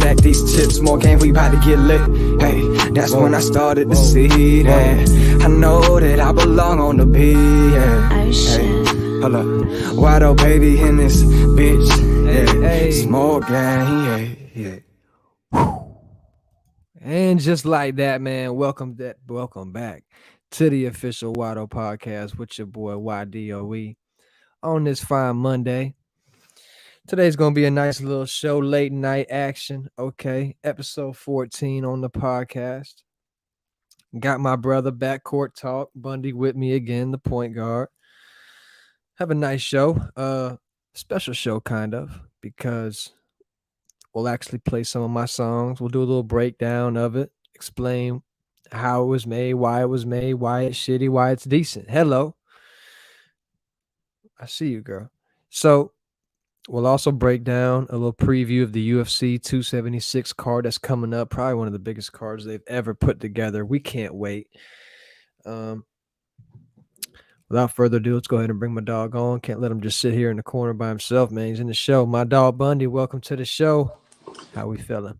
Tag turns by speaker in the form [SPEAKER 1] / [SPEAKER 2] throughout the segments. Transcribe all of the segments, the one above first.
[SPEAKER 1] stack these chips, more game, we about to get lit. Hey, that's when I started to see that I know that I belong on the beat, yeah. Hey, hold up, Whadd O baby in this bitch, yeah. Small gang, yeah.
[SPEAKER 2] And just like that, man, welcome back to the official Whadd O podcast with your boy Wydoe on this fine Monday. Today's gonna be a nice little show, late night action. Okay, episode 14 on the podcast. Got my brother backcourt talk, Bundy, with me again, the point guard. Have a nice show, special show kind of, because we'll actually play some of my songs. We'll do a little breakdown of it, explain how it was made, why it's shitty, why it's decent. Hello. I see you, girl. So we'll also break down a little preview of the UFC 276 card that's coming up. Probably one of the biggest cards they've ever put together. We can't wait. Without further ado, let's go ahead and bring my dog on. Can't let him just sit here in the corner by himself, man. He's in the show. My dog Bundy, welcome to the show. How we feeling?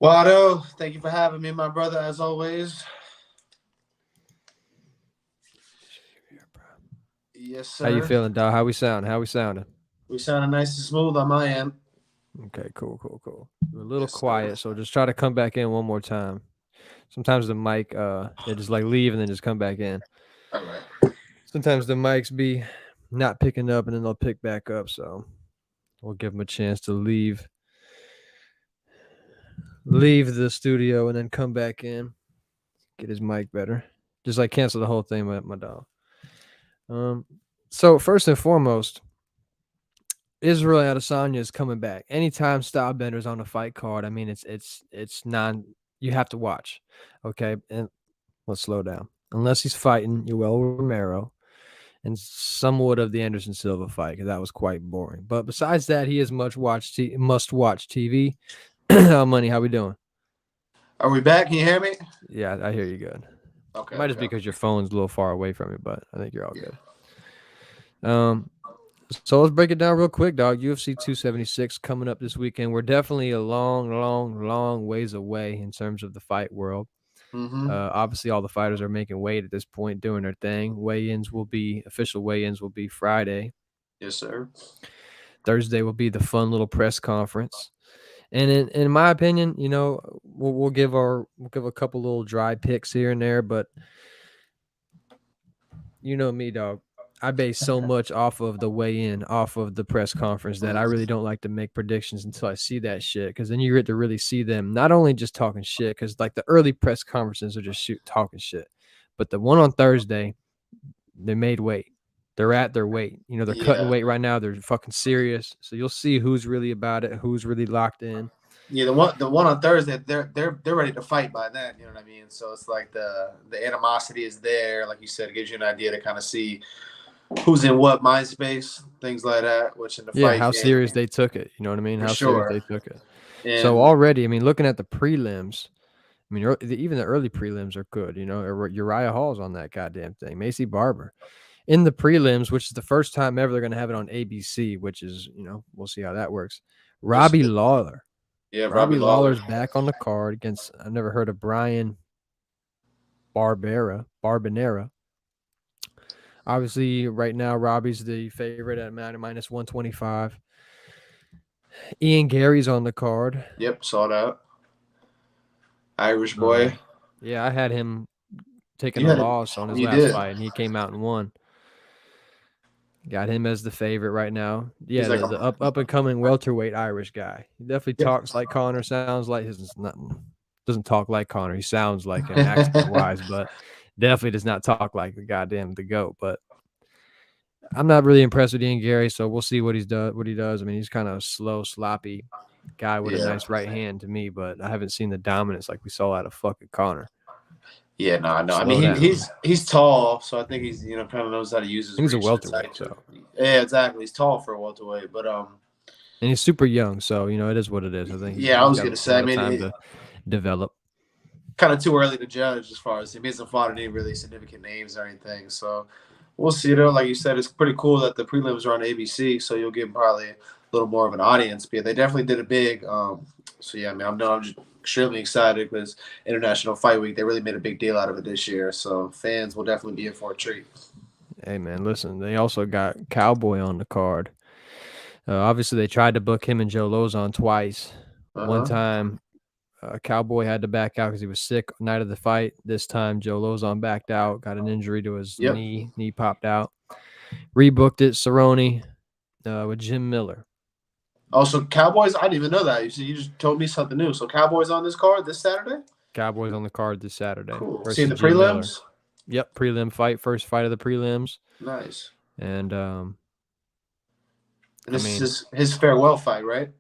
[SPEAKER 3] Whadd O, thank you for having me, my brother, as always. Yes, sir.
[SPEAKER 2] How you feeling, dog? How we sounding?
[SPEAKER 3] We sounding nice and smooth on my end.
[SPEAKER 2] Okay, cool. We're a little quiet, so just try to come back in one more time. Sometimes the mic, they just like leave and then just come back in.
[SPEAKER 3] All right.
[SPEAKER 2] Sometimes the mics be not picking up and then they'll pick back up, so we'll give him a chance to leave the studio and then come back in, get his mic better. Just like cancel the whole thing with my dog. So first and foremost, Israel Adesanya is coming back. Anytime Stylebender's on a fight card, I mean, it's you have to watch. Okay, and let's slow down. Unless he's fighting Yoel Romero and somewhat of the Anderson Silva fight, because that was quite boring. But besides that, he is must-watch TV. Money, how we doing?
[SPEAKER 3] Are we back? Can you hear me?
[SPEAKER 2] Yeah, I hear you good.
[SPEAKER 3] Okay.
[SPEAKER 2] Might just be because your phone's a little far away from you, but I think you're all good. So let's break it down real quick, dog. UFC 276 coming up this weekend. We're definitely a long ways away in terms of the fight world.
[SPEAKER 3] Mm-hmm.
[SPEAKER 2] Obviously, all the fighters are making weight at this point, doing their thing. Official weigh-ins will be Friday.
[SPEAKER 3] Yes, sir.
[SPEAKER 2] Thursday will be the fun little press conference. And in my opinion, you know, we'll give a couple little dry picks here and there, but you know me, dog. I base so much off of the weigh-in, off of the press conference, that I really don't like to make predictions until I see that shit, because then you get to really see them not only just talking shit, because like the early press conferences are just talking shit, but the one on Thursday, they made weight. They're at their weight. You know, they're cutting weight right now. They're fucking serious. So you'll see who's really about it, who's really locked in.
[SPEAKER 3] Yeah, the one on Thursday, they're ready to fight by then. You know what I mean? So it's like the animosity is there. Like you said, it gives you an idea to kind of see who's in what mind space, things like that. Which in the fight,
[SPEAKER 2] how serious they took it. You know what I mean? How serious they took it.
[SPEAKER 3] And
[SPEAKER 2] so already, I mean, looking at the prelims, I mean, even the early prelims are good. You know, Uriah Hall's on that goddamn thing. Macy Barber. In the prelims, which is the first time ever they're going to have it on ABC, which is, you know, we'll see how that works. Robbie Lawler.
[SPEAKER 3] Yeah,
[SPEAKER 2] Robbie Lawler's back on the card against, I've never heard of Brian Barbanera. Obviously, right now, Robbie's the favorite at minus 125. Ian Gary's on the card.
[SPEAKER 3] Yep, saw that. Irish boy.
[SPEAKER 2] Yeah, I had him taking a loss on his last fight, and he came out and won. Got him as the favorite right now. Yeah, the up and coming welterweight Irish guy. He definitely talks like Conor, sounds like doesn't talk like Conor. He sounds like him accent wise, but definitely does not talk like the GOAT. But I'm not really impressed with Ian Gary, so we'll see what he does. I mean, he's kind of a slow, sloppy guy with a nice right hand to me, but I haven't seen the dominance like we saw out of fucking Conor.
[SPEAKER 3] Yeah, no. I mean, he's tall, so I think he's, you know, kind of knows how to use his.
[SPEAKER 2] He's a welterweight, so
[SPEAKER 3] yeah, exactly. He's tall for a welterweight, but
[SPEAKER 2] and he's super young, so you know it is what it is. I think.
[SPEAKER 3] Yeah, I was gonna say. I mean,
[SPEAKER 2] time to develop.
[SPEAKER 3] Kind of too early to judge as far as he hasn't fought any really significant names or anything. So we'll see. Though, like you said, it's pretty cool that the prelims are on ABC, so you'll get probably little more of an audience. But yeah, they definitely did it big. So yeah, I mean, I'm just extremely excited because International Fight Week, they really made a big deal out of it this year. So fans will definitely be in for a treat.
[SPEAKER 2] Hey man, listen, they also got Cowboy on the card. Obviously, they tried to book him and Joe Lozon twice. One time, Cowboy had to back out because he was sick night of the fight. This time, Joe Lozon backed out, got an injury to his knee. Knee popped out. Rebooked it, Cerrone, with Jim Miller.
[SPEAKER 3] Also, Cowboys, I didn't even know that. You just told me something new. So Cowboys on this card this Saturday?
[SPEAKER 2] Cowboys on the card this Saturday.
[SPEAKER 3] Cool. Seeing the prelims?
[SPEAKER 2] Miller. Yep, prelim fight, first fight of the prelims.
[SPEAKER 3] Nice.
[SPEAKER 2] And
[SPEAKER 3] this is his farewell fight, right?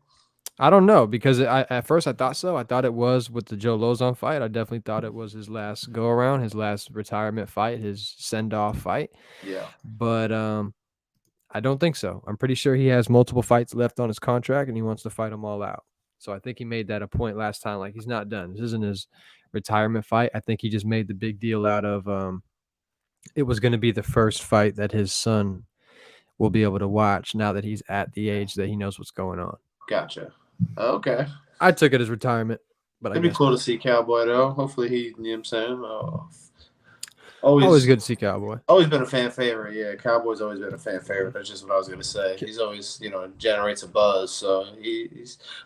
[SPEAKER 2] I don't know, because at first I thought so. I thought it was with the Joe Lozon fight. I definitely thought it was his last go around, his last retirement fight, his send off fight.
[SPEAKER 3] Yeah.
[SPEAKER 2] But I don't think so. I'm pretty sure he has multiple fights left on his contract and he wants to fight them all out. So I think he made that a point last time. Like, he's not done. This isn't his retirement fight. I think he just made the big deal out of it was going to be the first fight that his son will be able to watch now that he's at the age that he knows what's going on.
[SPEAKER 3] Gotcha. Okay.
[SPEAKER 2] I took it as retirement, but
[SPEAKER 3] it'd be cool to see Cowboy though. Hopefully he, you know what I'm saying?
[SPEAKER 2] Always good to see Cowboy.
[SPEAKER 3] Always been a fan favorite. Yeah, Cowboy's always been a fan favorite. That's just what I was gonna say. He's always, generates a buzz. So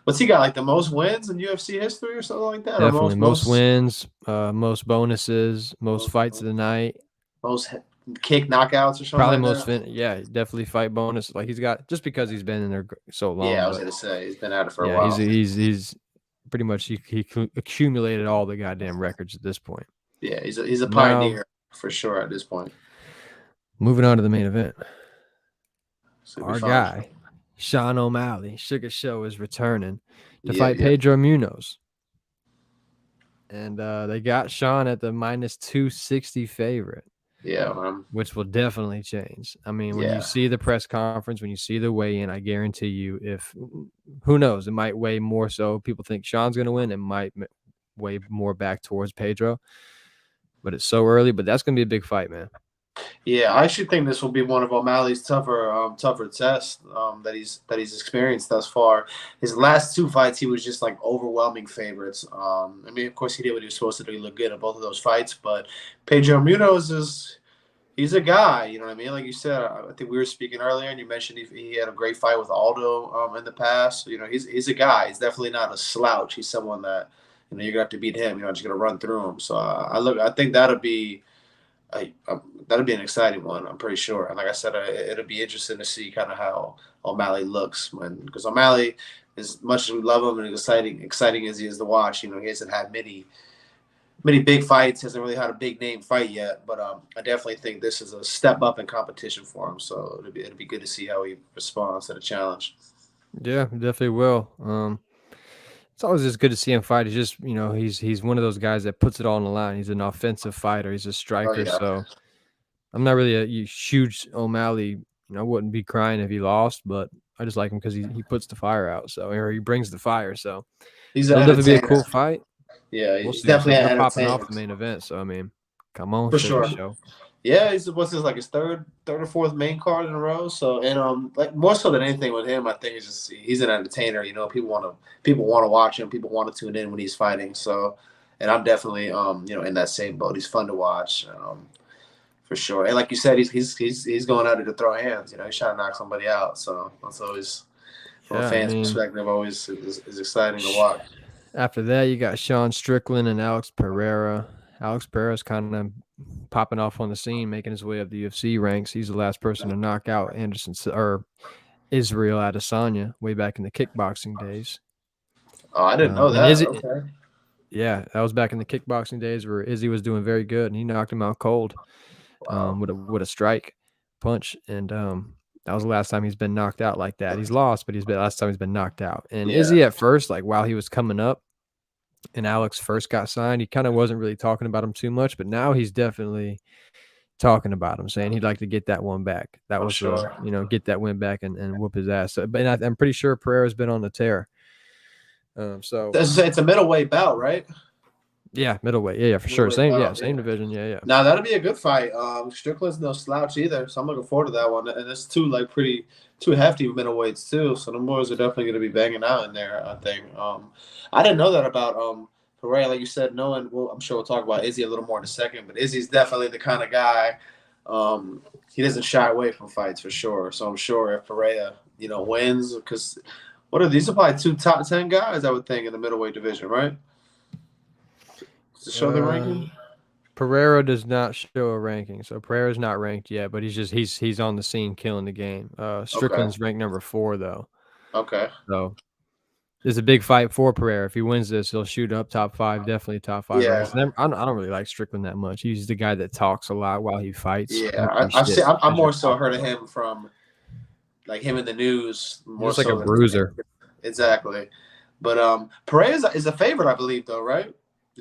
[SPEAKER 3] what's he got, like the most wins in UFC history or something like that?
[SPEAKER 2] Definitely most wins, most bonuses, most fights of the night,
[SPEAKER 3] most kick knockouts or something.
[SPEAKER 2] Probably
[SPEAKER 3] like
[SPEAKER 2] most definitely fight bonus. Like, he's got, just because he's been in there so long.
[SPEAKER 3] Yeah, I was gonna say he's been at it for a while.
[SPEAKER 2] He's pretty much he accumulated all the goddamn records at this point.
[SPEAKER 3] Yeah, he's a pioneer for sure at this point.
[SPEAKER 2] Moving on to the main event. Our guy, Sean O'Malley, Sugar Show, is returning to fight Pedro Munoz. And they got Sean at the minus 260 favorite.
[SPEAKER 3] Yeah, man.
[SPEAKER 2] Which will definitely change. I mean, when you see the press conference, when you see the weigh-in, I guarantee you, who knows, it might weigh more so. People think Sean's going to win. It might weigh more back towards Pedro. But it's so early. But that's going to be a big fight, man.
[SPEAKER 3] Yeah, I actually think this will be one of O'Malley's tougher tests that he's experienced thus far. His last two fights, he was just like overwhelming favorites. I mean, of course, he did what he was supposed to do. He looked good in both of those fights. But Pedro Munoz he's a guy. You know what I mean? Like you said, I think we were speaking earlier, and you mentioned he had a great fight with Aldo in the past. He's a guy. He's definitely not a slouch. He's someone that you're gonna have to beat him. You're not just gonna run through him. So I think that'll be an exciting one. I'm pretty sure. And like I said, it'll be interesting to see kind of how O'Malley looks because O'Malley, as much as we love him and exciting as he is to watch, he hasn't had many big fights. Hasn't really had a big name fight yet. But I definitely think this is a step up in competition for him. So it'll be good to see how he responds to the challenge.
[SPEAKER 2] Yeah, definitely will. It's always just good to see him fight. He's just, he's one of those guys that puts it all on the line. He's an offensive fighter. He's a striker. Oh, yeah. So I'm not really a huge O'Malley. I wouldn't be crying if he lost, but I just like him because he puts the fire out. Or he brings the fire. So it'll definitely be a cool fight.
[SPEAKER 3] Yeah, he's definitely
[SPEAKER 2] popping off the main event. So I mean, come on,
[SPEAKER 3] for sure.
[SPEAKER 2] Show.
[SPEAKER 3] Yeah, his third or fourth main card in a row. So like more so than anything with him, I think it's just he's an entertainer. People want to watch him. People want to tune in when he's fighting. So, and I'm definitely in that same boat. He's fun to watch, for sure. And like you said, he's going out there to throw hands. He's trying to knock somebody out. So that's always from a fan's perspective, always is exciting to watch.
[SPEAKER 2] After that, you got Sean Strickland and Alex Pereira. Alex Pereira's kind of popping off on the scene, making his way up the UFC ranks. He's the last person to knock out Israel Adesanya way back in the kickboxing days.
[SPEAKER 3] Oh, I didn't know that. Okay.
[SPEAKER 2] Yeah, that was back in the kickboxing days where Izzy was doing very good, and he knocked him out cold with a strike punch. And that was the last time he's been knocked out like that. He's lost, but the last time he's been knocked out. And Izzy at first, like while he was coming up, and Alex first got signed, he kind of wasn't really talking about him too much, but now he's definitely talking about him, saying he'd like to get that one back. That was get that win back and whoop his ass. But I'm pretty sure Pereira's been on the tear. So
[SPEAKER 3] it's a middleweight bout, right?
[SPEAKER 2] Yeah, middleweight. Yeah, for sure. Same division. Yeah.
[SPEAKER 3] Now that'll be a good fight. Strickland's no slouch either, so I'm looking forward to that one. And it's two hefty middleweights too, so the boys are definitely going to be banging out in there. I think. I didn't know that about Pereira, like you said. Knowing, well, I'm sure we'll talk about Izzy a little more in a second, but Izzy's definitely the kind of guy. He doesn't shy away from fights for sure. So I'm sure if Pereira, wins, because what are these? Are probably 2 top 10 guys, I would think, in the middleweight division, right? To show the ranking.
[SPEAKER 2] Pereira does not show a ranking, so Pereira's not ranked yet, but he's on the scene killing the game. Strickland's ranked number 4 though.
[SPEAKER 3] Okay.
[SPEAKER 2] So there's a big fight for Pereira. If he wins this, he'll shoot up top 5, definitely top 5.
[SPEAKER 3] Yeah.
[SPEAKER 2] I don't really like Strickland that much. He's the guy that talks a lot while he fights.
[SPEAKER 3] Yeah, I'm more so heard of him from like him in the news. More
[SPEAKER 2] Just like a bruiser.
[SPEAKER 3] Exactly. But Pereira is a favorite, I believe, though, right?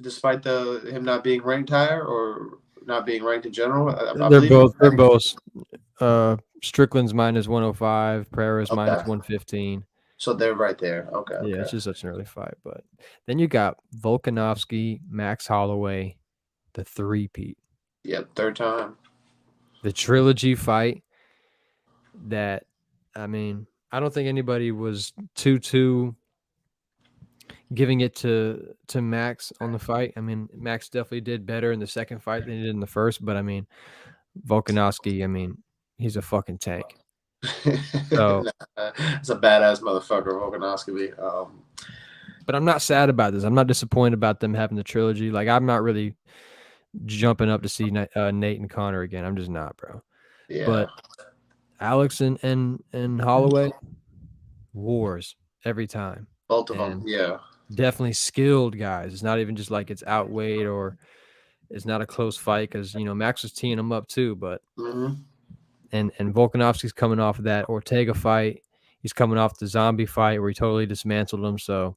[SPEAKER 3] Despite him not being ranked higher or not being ranked in general.
[SPEAKER 2] They're both. Strickland's minus 105, Pereira's minus 115.
[SPEAKER 3] So they're right there. Okay.
[SPEAKER 2] Yeah, it's just such an early fight. But then you got Volkanovski, Max Holloway, the 3-peat.
[SPEAKER 3] Yep, third time.
[SPEAKER 2] The trilogy fight that, I don't think anybody was too giving it to Max on the fight. Max definitely did better in the second fight than he did in the first, but Volkanovski, he's a fucking tank. So
[SPEAKER 3] it's a badass motherfucker, Volkanovski.
[SPEAKER 2] But I'm not sad about this. I'm not disappointed about them having the trilogy. Like, I'm not really jumping up to see Nate and Connor again. I'm just not, bro.
[SPEAKER 3] Yeah.
[SPEAKER 2] But Alex and Holloway, wars every time.
[SPEAKER 3] Both of them, yeah.
[SPEAKER 2] Definitely skilled guys. It's not even just like it's outweighed or it's not a close fight because, Max was teeing them up too. But and Volkanovski's coming off of that Ortega fight. He's coming off the zombie fight where he totally dismantled him. So,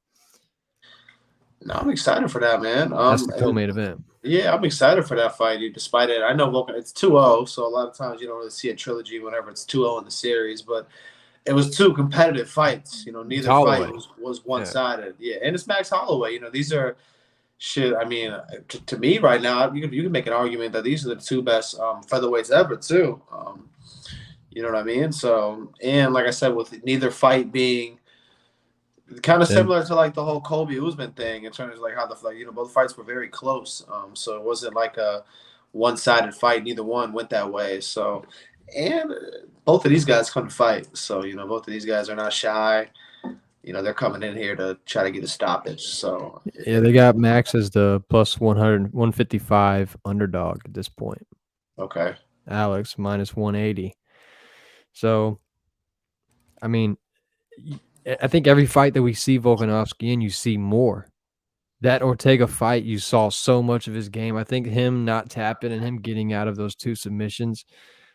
[SPEAKER 3] no, I'm excited for that, man.
[SPEAKER 2] That's the co-main event.
[SPEAKER 3] Yeah, I'm excited for that fight, dude. Despite it, I know it's 2-0, so a lot of times you don't really see a trilogy whenever it's 2-0 in the series, but it was 2 competitive fights. Neither fight was one-sided. Yeah, and it's Max Holloway. These are shit. To me right now, you can make an argument that these are the 2 best featherweights ever, too. You know what I mean? So, and like I said, with neither fight being kind of similar to like the whole Colby Usman thing in terms of like how both fights were very close. So it wasn't like a one-sided fight. Neither one went that way. So, and both of these guys come to fight. So, both of these guys are not shy. They're coming in here to try to get a stoppage. So,
[SPEAKER 2] yeah, they got Max as the plus 155 underdog at this point.
[SPEAKER 3] Okay.
[SPEAKER 2] Alex minus 180. So, I think every fight that we see Volkanovski in, you see more. That Ortega fight, you saw so much of his game. I think him not tapping and him getting out of those 2 submissions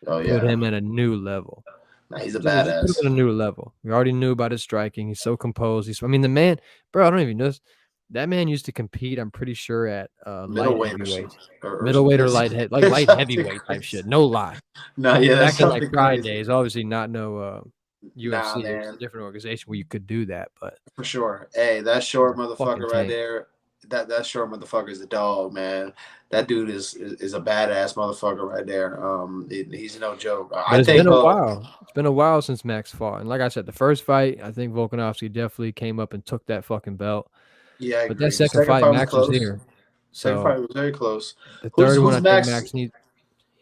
[SPEAKER 2] put him at a new level.
[SPEAKER 3] Nah, he's a badass.
[SPEAKER 2] Put him at a new level. We already knew about his striking. He's so composed. The man, bro, I don't even know this. That man used to compete, I'm pretty sure, at light heavyweight. Middleweight or light heavyweight type shit. No lie.
[SPEAKER 3] No, yeah.
[SPEAKER 2] Back in like Pride days, obviously not UFC. It was a different organization where you could do that, but
[SPEAKER 3] for sure. Hey, that short motherfucker right there. That short motherfucker is a dog, man. That dude is a badass motherfucker right there. He's no joke.
[SPEAKER 2] It's been a while. It's been a while since Max fought, and like I said, the first fight, I think Volkanovski definitely came up and took that fucking belt.
[SPEAKER 3] Yeah,
[SPEAKER 2] but that second fight, Max was here.
[SPEAKER 3] Second fight was very close.
[SPEAKER 2] The third one, I think Max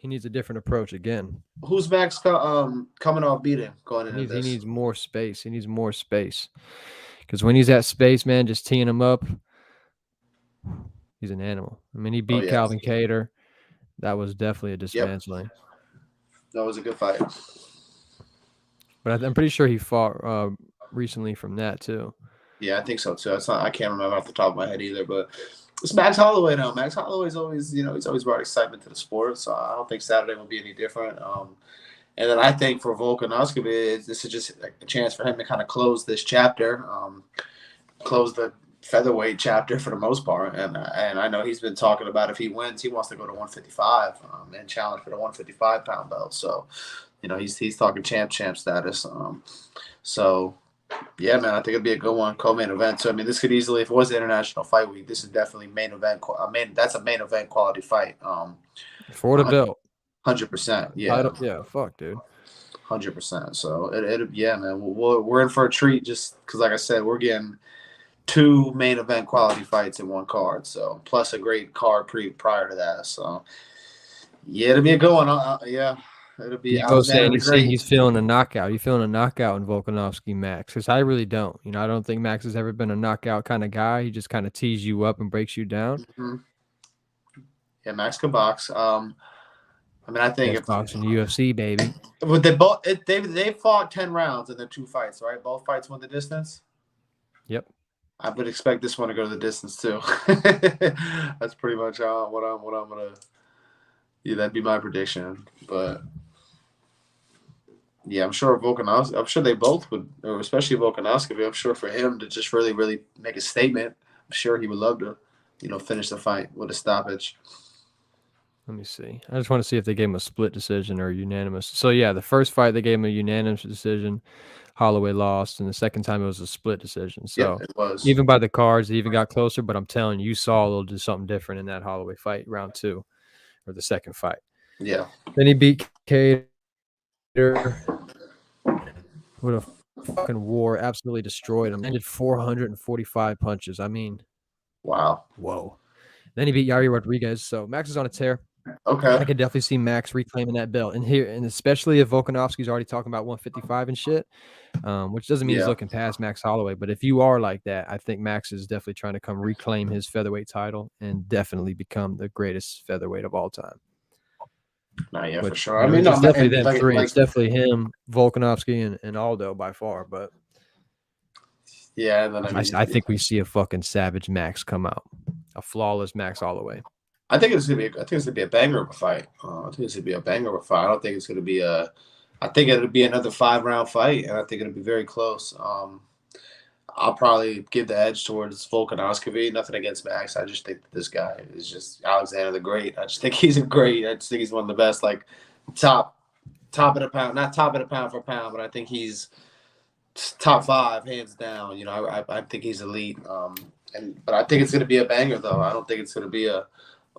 [SPEAKER 2] needs a different approach again.
[SPEAKER 3] Who's Max coming off beating going into this?
[SPEAKER 2] He needs more space. He needs more space. Because when he's at space, man, just teeing him up, he's an animal. He beat Calvin Kattar. That was definitely a dismantling.
[SPEAKER 3] Yep. That was a good fight.
[SPEAKER 2] But I'm pretty sure he fought recently from that, too.
[SPEAKER 3] Yeah, I think so, too. I can't remember off the top of my head either, but it's Max Holloway now. Max Holloway's always, he's always brought excitement to the sport, so I don't think Saturday will be any different. And then I think for Volkanovski, this is just a chance for him to kind of close this chapter, close the featherweight chapter for the most part. And I know he's been talking about if he wins, he wants to go to 155 and challenge for the 155-pound belt. So, he's talking champ status. So Yeah, man, I think it'd be a good one, co-main event. So I mean, this could easily, if it was the International Fight Week, this is definitely main event. That's a main event quality fight.
[SPEAKER 2] For the belt.
[SPEAKER 3] 100%. Yeah,
[SPEAKER 2] Title. Yeah, fuck, dude.
[SPEAKER 3] 100%. So yeah, man, we're in for a treat just because, like I said, we're getting 2 main event quality fights in one card. So plus a great card prior to that. So yeah, it'll be a good one. Yeah. It'll be
[SPEAKER 2] Diego saying
[SPEAKER 3] Alexander the
[SPEAKER 2] he's feeling a knockout. You feeling a knockout in Volkanovski, Max? Because I really don't. I don't think Max has ever been a knockout kind of guy. He just kind of tees you up and breaks you down.
[SPEAKER 3] Mm-hmm. Yeah, Max can box. I mean, I think
[SPEAKER 2] if boxing UFC, baby.
[SPEAKER 3] But they fought 10 rounds in their 2 fights, right? Both fights went the distance.
[SPEAKER 2] Yep.
[SPEAKER 3] I would expect this one to go to the distance too. That's pretty much what I'm gonna. Yeah, that'd be my prediction. But yeah, I'm sure Volkanovski. I'm sure they both would, or especially Volkanovski. I'm sure for him to just really, really make a statement. I'm sure he would love to, finish the fight with a stoppage.
[SPEAKER 2] Let me see. I just want to see if they gave him a split decision or unanimous. So yeah, the first fight they gave him a unanimous decision. Holloway lost, and the second time it was a split decision. So
[SPEAKER 3] yeah, it was.
[SPEAKER 2] Even by the cards, it even got closer. But I'm telling you, saw a little do something different in that Holloway fight, round 2, or the second fight.
[SPEAKER 3] Yeah.
[SPEAKER 2] Then he beat Cater with a fucking war, absolutely destroyed him. Ended 445 punches. I mean,
[SPEAKER 3] wow.
[SPEAKER 2] Whoa. Then he beat Yair Rodriguez. So Max is on a tear.
[SPEAKER 3] Okay.
[SPEAKER 2] I could definitely see Max reclaiming that belt. And especially if Volkanovski's already talking about 155 and shit, which doesn't mean he's looking past Max Holloway. But if you are like that, I think Max is definitely trying to come reclaim his featherweight title and definitely become the greatest featherweight of all time.
[SPEAKER 3] Yeah, for sure. I mean,
[SPEAKER 2] it's definitely them three. It's definitely him, Volkanovski, and Aldo by far. But
[SPEAKER 3] yeah, then
[SPEAKER 2] I think we see a fucking savage Max come out, a flawless Max Holloway.
[SPEAKER 3] I think it's gonna be a banger of a fight. I think it's gonna be a banger of a fight. I don't think it's gonna be a. I think it'll be another 5-round fight, and I think it'll be very close. I'll probably give the edge towards Volkanovski. Nothing against Max. I just think that this guy is just Alexander the Great. I just think he's great. I just think he's one of the best, like top of the pound, not top of the pound for pound, but I think he's top 5 hands down. I think he's elite. But I think it's gonna be a banger though. I don't think it's gonna be a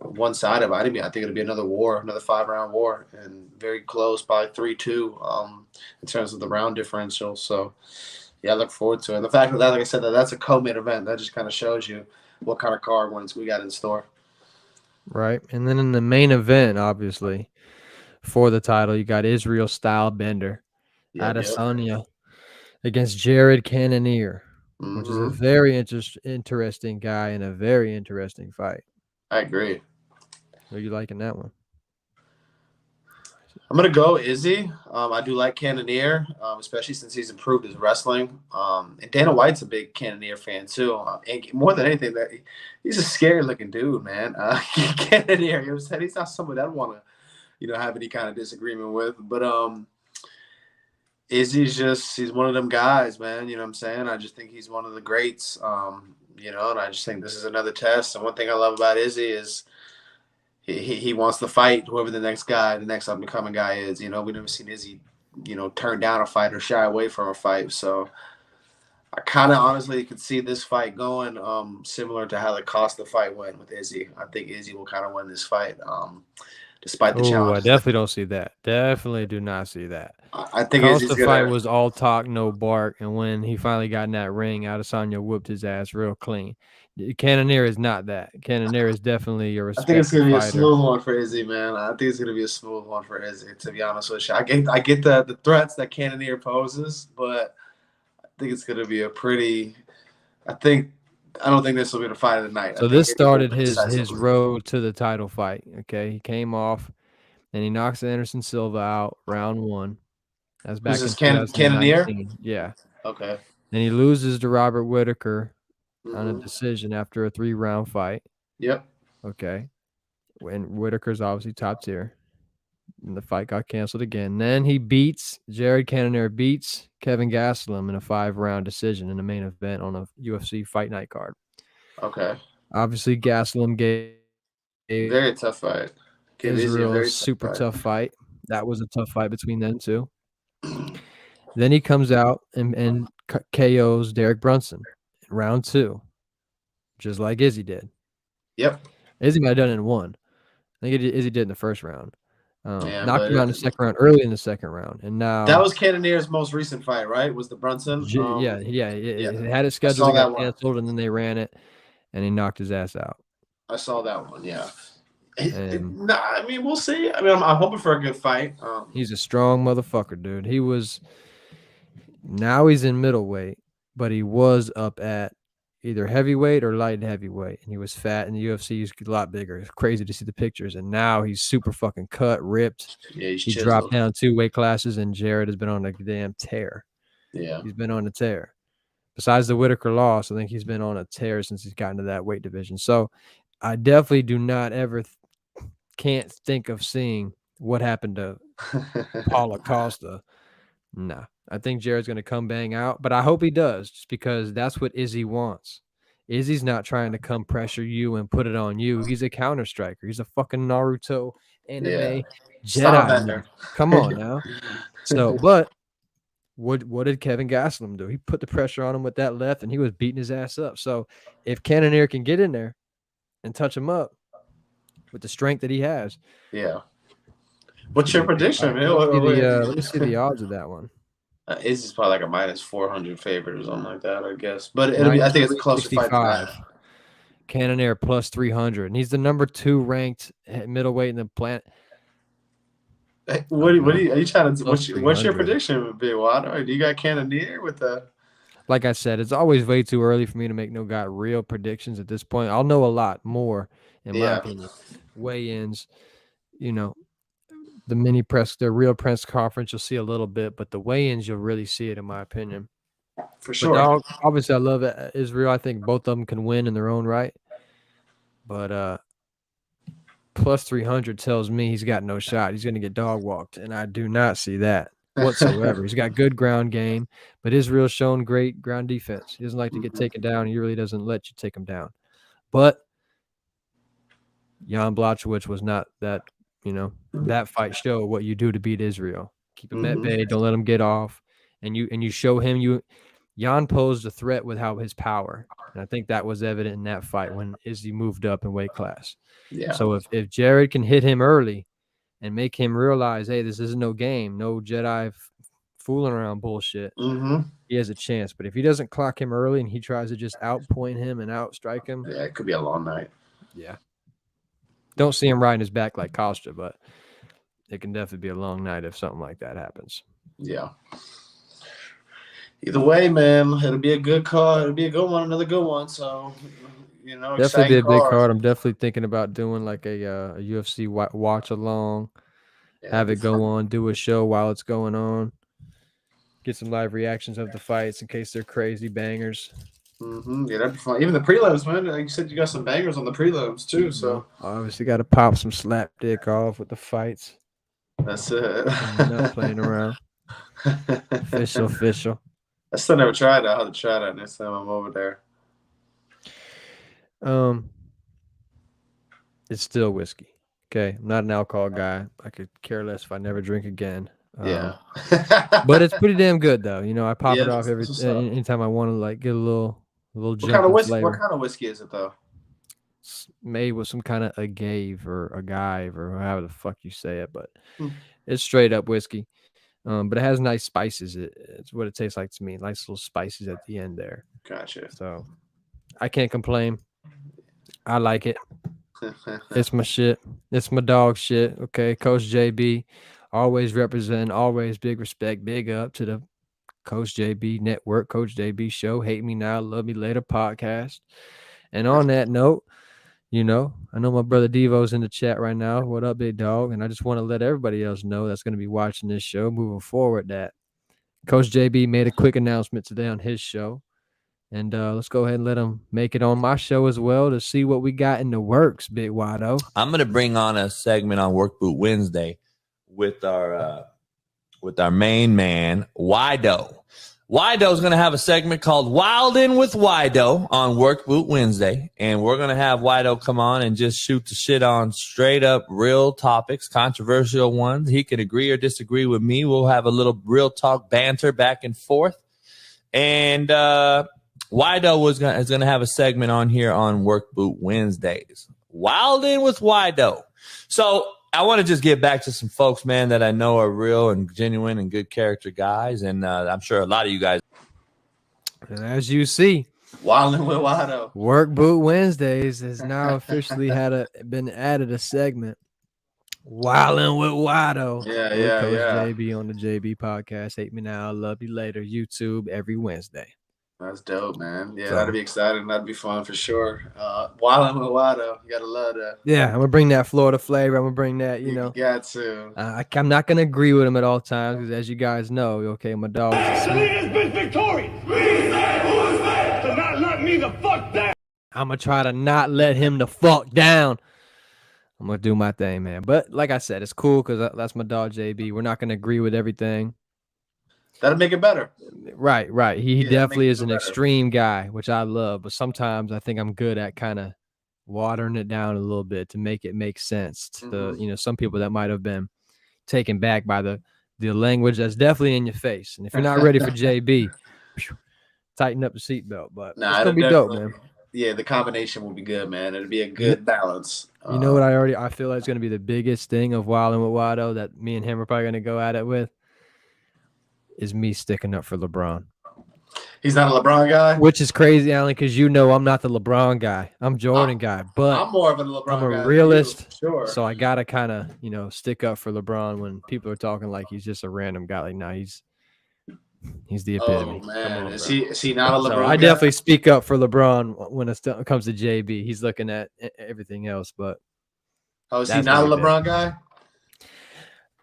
[SPEAKER 3] one-sided by any means. I think it'll be another war, another 5-round war, and very close, probably 3-2 in terms of the round differential. So, yeah, I look forward to it. And the fact that, like I said, that's a co-main event, that just kind of shows you what kind of card wins we got in store.
[SPEAKER 2] Right. And then in the main event, obviously, for the title, you got Israel Stylebender, Adesanya against Jared Cannonier, which is a very interesting guy and a very interesting fight.
[SPEAKER 3] I agree.
[SPEAKER 2] Are you liking that one?
[SPEAKER 3] I'm going to go Izzy. I do like Cannonier, especially since he's improved his wrestling. And Dana White's a big Cannonier fan, too. And more than anything, he's a scary-looking dude, man. Cannonier, he's not somebody I'd want to, have any kind of disagreement with. But he's one of them guys, man. You know what I'm saying? I just think he's one of the greats, and I just think this is another test. And one thing I love about Izzy is he wants to fight whoever the next up-and-coming guy is. We've never seen Izzy, turn down a fight or shy away from a fight. So I kind of honestly could see this fight going similar to how the Costa fight went with Izzy. I think Izzy will kind of win this fight despite the challenge.
[SPEAKER 2] I definitely don't see that. Definitely do not see that.
[SPEAKER 3] I think
[SPEAKER 2] Costa fight was all talk, no bark. And when he finally got in that ring, Adesanya whooped his ass real clean. Cannonier is not that. Cannonier is definitely your respect.
[SPEAKER 3] I think it's gonna be a smooth one for Izzy, man. I think it's gonna be a smooth one for Izzy. To be honest with you, I get the threats that Cannonier poses, but I think it's gonna be a pretty. I don't think this will be the fight of the night.
[SPEAKER 2] So this started his road to the title fight. Okay, he came off, and he knocks Anderson Silva out round 1. That's back in
[SPEAKER 3] Cannonier.
[SPEAKER 2] Yeah.
[SPEAKER 3] Okay.
[SPEAKER 2] Then he loses to Robert Whittaker on a decision after a 3-round fight.
[SPEAKER 3] Yep.
[SPEAKER 2] Okay. When Whittaker's obviously top tier. And the fight got canceled again. Then Jared Cannonier beats Kevin Gastelum in a 5-round decision in the main event on a UFC Fight Night card.
[SPEAKER 3] Okay.
[SPEAKER 2] Obviously, Gastelum gave
[SPEAKER 3] very tough fight.
[SPEAKER 2] Israel a super tough fight. That was a tough fight between them two. Then he comes out and KOs Derek Brunson in round 2, just like Izzy did.
[SPEAKER 3] Yep.
[SPEAKER 2] Izzy might have done it in 1. I think Izzy did in the first round. Knocked him out in the second round, early in the second round, and now
[SPEAKER 3] that was Cannonier's most recent fight, right? Was the Brunson?
[SPEAKER 2] It had it scheduled, got canceled, and then they ran it, and he knocked his ass out.
[SPEAKER 3] I saw that one, yeah. I mean, we'll see. I mean, I'm hoping for a good fight.
[SPEAKER 2] He's a strong motherfucker, dude. Now he's in middleweight, but he was up at either heavyweight or light heavyweight, and he was fat in the UFC. He's a lot bigger. It's crazy to see the pictures, and now he's super fucking cut, ripped.
[SPEAKER 3] Yeah,
[SPEAKER 2] he dropped down 2 weight classes, and Jared has been on a damn tear.
[SPEAKER 3] Yeah,
[SPEAKER 2] he's been on a tear. Besides the Whitaker loss, I think he's been on a tear since he's gotten to that weight division. So I definitely do not ever can't think of seeing what happened to Paulo Costa. Nah. I think Jared's going to come bang out, but I hope he does, just because that's what Izzy wants. Izzy's not trying to come pressure you and put it on you. He's a counter striker. He's a fucking Naruto anime Jedi. Come on now. So, but what did Kevin Gastelum do? He put the pressure on him with that left, and he was beating his ass up. So if Cannonier can get in there and touch him up with the strength that he has.
[SPEAKER 3] Yeah. What's your prediction, man?
[SPEAKER 2] Let me see the odds of that one.
[SPEAKER 3] Izzy's probably like a minus 400 favorite or something like that, I guess. But I think it's a closer fight than that.
[SPEAKER 2] Cannonier plus 300, and he's the number 2 ranked middleweight in the planet.
[SPEAKER 3] What are you trying to? What's your prediction, Big Wildn? Do you got Cannonier with the?
[SPEAKER 2] Like I said, it's always way too early for me to make real predictions at this point. I'll know a lot more in my opinion. Weigh-ins, the mini press, the real press conference, you'll see a little bit, but the weigh-ins, you'll really see it, in my opinion.
[SPEAKER 3] For sure.
[SPEAKER 2] But obviously, I love Israel. I think both of them can win in their own right. But plus 300 tells me he's got no shot. He's going to get dog walked, and I do not see that whatsoever. He's got good ground game, but Israel's shown great ground defense. He doesn't like to get taken down. He really doesn't let you take him down. But Jan Blachowicz was not that. That fight showed what you do to beat Israel. Keep him at bay. Don't let him get off. And you show him Jan posed a threat with his power. And I think that was evident in that fight when Izzy moved up in weight class.
[SPEAKER 3] Yeah.
[SPEAKER 2] So if Jared can hit him early and make him realize, hey, this is no game, no Jedi fooling around bullshit, he has a chance. But if he doesn't clock him early and he tries to just outpoint him and outstrike him,
[SPEAKER 3] yeah, it could be a long night.
[SPEAKER 2] Yeah. Don't see him riding his back like Costa, but it can definitely be a long night if something like that happens.
[SPEAKER 3] Yeah. Either way, man, it'll be a good card. It'll be a good one, another good one. So,
[SPEAKER 2] definitely be a big card. I'm definitely thinking about doing like a UFC watch along, have it go on, do a show while it's going on, get some live reactions of the fights in case they're crazy bangers.
[SPEAKER 3] Yeah, that'd be fun. Even the prelims, man. Like you said, you got some bangers on the prelims too. So
[SPEAKER 2] obviously, got to pop some slap dick off with the fights.
[SPEAKER 3] That's it.
[SPEAKER 2] I'm not playing around. Official.
[SPEAKER 3] I still never tried that. I'll have to try that next time I'm over there.
[SPEAKER 2] It's still whiskey. Okay, I'm not an alcohol guy. I could care less if I never drink again.
[SPEAKER 3] Yeah.
[SPEAKER 2] But it's pretty damn good though. I pop it off anytime I want to get a little
[SPEAKER 3] what kind of whiskey? What kind of whiskey is it though?
[SPEAKER 2] It's made with some kind of agave or agave or however the fuck you say it, but it's straight up whiskey. But it has nice spices. It's what it tastes like to me. Nice little spices at the end there.
[SPEAKER 3] Gotcha.
[SPEAKER 2] So I can't complain. I like it. It's my shit. It's my dog shit. Okay, Coach JB. Always represent, always big respect, big up to the Coach JB Network, Coach JB Show, Hate Me Now, Love Me Later podcast. And on that note, I know my brother Devo's in the chat right now. What up, big dog? And I just want to let everybody else know that's going to be watching this show moving forward that Coach JB made a quick announcement today on his show. And let's go ahead and let him make it on my show as well to see what we got in the works, Big Wydoe.
[SPEAKER 4] I'm going to bring on a segment on Work Boot Wednesday with our main man, Wydoe. Wydoe is going to have a segment called Wildin' with Wydoe on Work Boot Wednesday, and we're going to have Wydoe come on and just shoot the shit on straight up real topics, controversial ones. He can agree or disagree with me. We'll have a little real talk banter back and forth, And Wydoe is gonna have a segment on here on Work Boot Wednesdays. Wildin' with Wydoe. So I want to just get back to some folks, man, that I know are real and genuine and good character guys, and I'm sure a lot of you guys.
[SPEAKER 2] And as you see,
[SPEAKER 3] Wildin' with Whadd O.
[SPEAKER 2] Work Boot Wednesdays has now officially been added a segment. Wildin' with Whadd O.
[SPEAKER 3] Yeah,
[SPEAKER 2] with
[SPEAKER 3] yeah,
[SPEAKER 2] Coach
[SPEAKER 3] yeah.
[SPEAKER 2] JB on the JB podcast. Hate Me Now, Love You Later. YouTube every Wednesday.
[SPEAKER 3] That's dope, man. Yeah,
[SPEAKER 2] So-
[SPEAKER 3] that'd be exciting. That'd be fun for sure. Wildin' with Whadd O. You gotta love that.
[SPEAKER 2] Yeah, I'm gonna bring that Florida flavor. I'm gonna bring that, you know.
[SPEAKER 3] got to.
[SPEAKER 2] I'm not gonna agree with him at all times because, as you guys know, okay, my dog.
[SPEAKER 5] Leader's been victorious. We say who's next to not let me the fuck down.
[SPEAKER 2] I'm gonna try to not let him the fuck down. I'm gonna do my thing, man. But like I said, it's cool because that's my dog JB. We're not gonna agree with everything.
[SPEAKER 3] That'll make it better.
[SPEAKER 2] Right. He
[SPEAKER 3] Yeah,
[SPEAKER 2] definitely
[SPEAKER 3] make it
[SPEAKER 2] is an
[SPEAKER 3] better.
[SPEAKER 2] extreme guy, which I love. But sometimes I think I'm good at kind of watering it down a little bit to make it make sense to
[SPEAKER 3] Mhm.
[SPEAKER 2] some people that might have been taken back by the language that's definitely in your face. And if you're not ready for JB, tighten up the seatbelt. But it's gonna
[SPEAKER 3] it'll
[SPEAKER 2] be dope,
[SPEAKER 3] definitely-
[SPEAKER 2] man.
[SPEAKER 3] Yeah, the combination will be good, man. It'll be a good balance.
[SPEAKER 2] You know what I feel like is going to be the biggest thing of Wildin' with Whadd O that me and him are probably going to go at it with is me sticking up for LeBron.
[SPEAKER 3] He's not a LeBron guy.
[SPEAKER 2] Which is crazy, Alan, because I'm not the LeBron guy. I'm Jordan guy. But
[SPEAKER 3] I'm more of a LeBron
[SPEAKER 2] I'm a
[SPEAKER 3] guy than
[SPEAKER 2] realist,
[SPEAKER 3] you, sure.
[SPEAKER 2] so I got to kind of, stick up for LeBron when people are talking like he's just a random guy. Like, nah, he's the epitome.
[SPEAKER 3] Oh man,
[SPEAKER 2] Come on,
[SPEAKER 3] is
[SPEAKER 2] bro.
[SPEAKER 3] he not a LeBron?
[SPEAKER 2] So I
[SPEAKER 3] guy?
[SPEAKER 2] definitely speak up for LeBron when it comes to JB. He's looking at everything else, but
[SPEAKER 3] Oh, is he
[SPEAKER 2] that's
[SPEAKER 3] not a
[SPEAKER 2] what he did.
[SPEAKER 3] LeBron guy?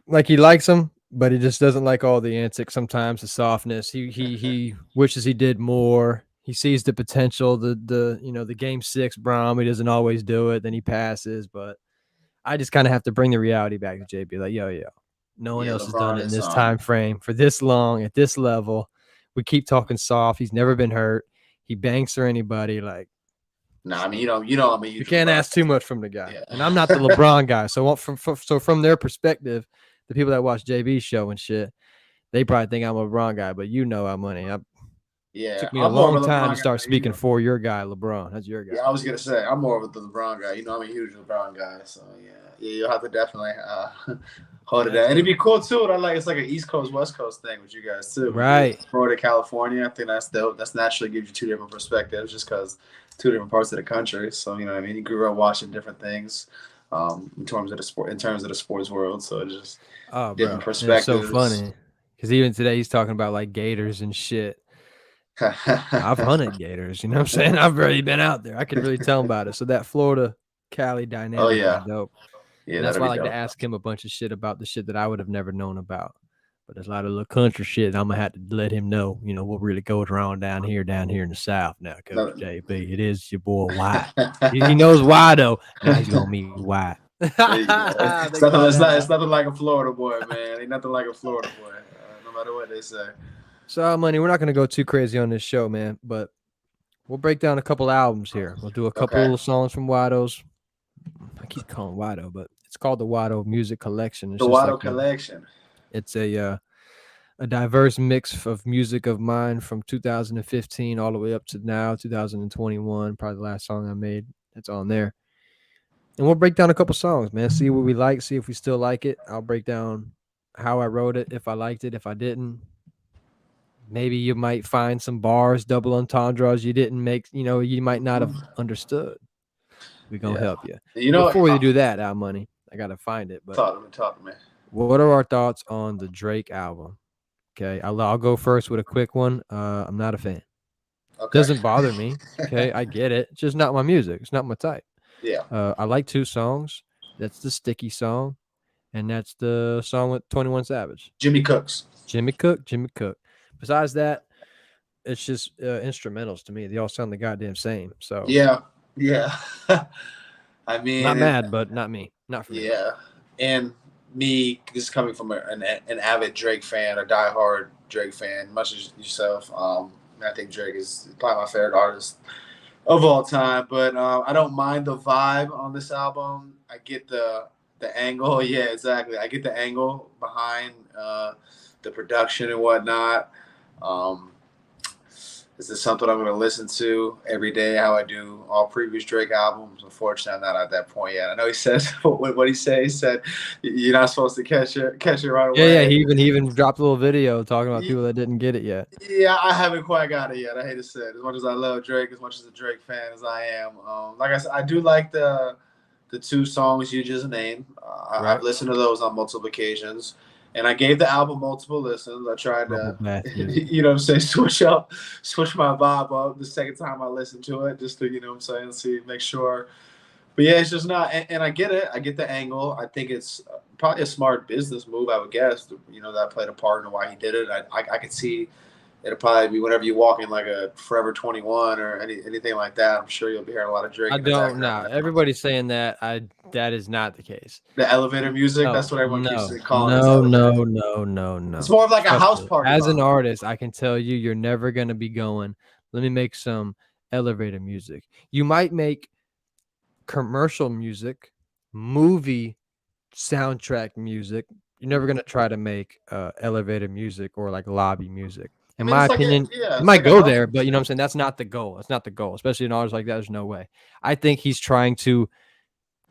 [SPEAKER 2] like he likes him, but he just doesn't like all the antics. Sometimes the softness. He wishes he did more. He sees the potential. The game 6 Brom. He doesn't always do it. Then he passes. But I just kind of have to bring the reality back to JB. Like yo, no one
[SPEAKER 3] Yeah,
[SPEAKER 2] else has
[SPEAKER 3] LeBron
[SPEAKER 2] done it in
[SPEAKER 3] is,
[SPEAKER 2] this time frame for this long at this level. We keep talking soft. He's never been hurt. He banks for anybody. Like
[SPEAKER 3] No, I mean you know I'm a huge
[SPEAKER 2] you can't
[SPEAKER 3] LeBron
[SPEAKER 2] ask too much from the guy.
[SPEAKER 3] Yeah.
[SPEAKER 2] And I'm not the LeBron guy. So from their perspective, the people that watch JB's show and shit, they probably think I'm a LeBron guy. But I'm money.
[SPEAKER 3] Yeah,
[SPEAKER 2] Took me
[SPEAKER 3] I'm
[SPEAKER 2] a
[SPEAKER 3] more of
[SPEAKER 2] long
[SPEAKER 3] LeBron
[SPEAKER 2] time
[SPEAKER 3] guy
[SPEAKER 2] to start
[SPEAKER 3] than
[SPEAKER 2] speaking
[SPEAKER 3] you.
[SPEAKER 2] for your guy, LeBron. That's your guy.
[SPEAKER 3] Yeah, I was gonna say I'm more of the LeBron guy. You know, I'm a huge LeBron guy. So yeah, you'll have to definitely hold it down. And it'd be cool too. It's like an East Coast West Coast thing with you guys too.
[SPEAKER 2] Right.
[SPEAKER 3] Florida, California. I think that's dope. That's naturally gives you two different perspectives, just because two different parts of the country. So you know what I mean. You grew up watching different things. In terms of the sports world, so it's just different perspectives.
[SPEAKER 2] It's so funny because even today he's talking about like gators and shit. I've hunted gators, you know what I'm saying? I've already been out there. I could really tell him about it. So that Florida Cali dynamic is dope.
[SPEAKER 3] Yeah,
[SPEAKER 2] And that's
[SPEAKER 3] that'd
[SPEAKER 2] why I
[SPEAKER 3] be
[SPEAKER 2] like to
[SPEAKER 3] dope.
[SPEAKER 2] ask him a bunch of shit about the shit that I would have never known about. But there's a lot of little country shit I'm gonna have to let him know, what really goes around down here in the South now, Coach JB. It is your boy White. he knows why though. Now he's gonna meet White.
[SPEAKER 3] It's nothing like a Florida boy, man. Ain't nothing like a Florida boy, no matter what they say.
[SPEAKER 2] So, money, we're not going to go too crazy on this show, man, but we'll break down a couple albums here. We'll do a couple little songs from Whadd O's. I keep calling Whadd O, but it's called the Whadd O Music Collection. It's
[SPEAKER 3] The
[SPEAKER 2] just
[SPEAKER 3] Whadd O
[SPEAKER 2] like
[SPEAKER 3] Collection.
[SPEAKER 2] It's a diverse mix of music of mine from 2015 all the way up to now, 2021, probably the last song I made. That's on there. And we'll break down a couple songs, man. See what we like, see if we still like it. I'll break down how I wrote it, if I liked it, if I didn't. Maybe you might find some bars, double entendres you didn't make, you might not have understood. We're going to help you. Before we do that, Al Money, I got to find it. But
[SPEAKER 3] Talk to me.
[SPEAKER 2] what are our thoughts on the Drake album? Okay, I'll go first with a quick one. I'm not a fan.
[SPEAKER 3] Okay.
[SPEAKER 2] Doesn't bother me. Okay, I get it. It's just not my music. It's not my type.
[SPEAKER 3] Yeah.
[SPEAKER 2] I like 2 songs. That's the Sticky song, and that's the song with 21 Savage.
[SPEAKER 3] Jimmy Cooks.
[SPEAKER 2] Jimmy Cook. Besides that, it's just instrumentals to me. They all sound the goddamn same. So
[SPEAKER 3] Yeah. I mean,
[SPEAKER 2] not mad, but not me. Not for me.
[SPEAKER 3] Yeah, and me, this is coming from an avid Drake fan, a diehard Drake fan, much as yourself. I think Drake is probably my favorite artist of all time. But I don't mind the vibe on this album. I get the angle. Yeah, exactly. I get the angle behind the production and whatnot. Is this something I'm going to listen to every day, how I do all previous Drake albums? Unfortunately, I'm not at that point yet. I know he says what he said. He said you're not supposed to catch it right away.
[SPEAKER 2] Yeah. He even dropped a little video talking about people that didn't get it yet.
[SPEAKER 3] Yeah, I haven't quite got it yet. I hate to say it. As much as I love Drake, as much as a Drake fan as I am, like I said, I do like the 2 songs you just named. I've listened to those on multiple occasions. And I gave the album multiple listens. I tried to, you know what I'm saying, switch my vibe up the second time I listened to it, just to, you know what I'm saying, make sure. But yeah, it's just not, and I get it. I get the angle. I think it's probably a smart business move, I would guess, you know, that played a part in why he did it. I could see it'll probably be whenever you walk in like a Forever 21 or anything like that. I'm sure you'll be hearing a lot of Drake.
[SPEAKER 2] I don't know. Everybody's saying that. That is not the case.
[SPEAKER 3] The elevator music, that's what everyone keeps calling it.
[SPEAKER 2] No.
[SPEAKER 3] It's more of like a house party.
[SPEAKER 2] As an artist, I can tell you, you're never going to be going, let me make some elevator music. You might make commercial music, movie soundtrack music. You're never going to try to make elevator music or like lobby music. In my opinion, it might go there, but you know what I'm saying? That's not the goal. It's not the goal, especially in artists like that. There's no way. I think he's trying to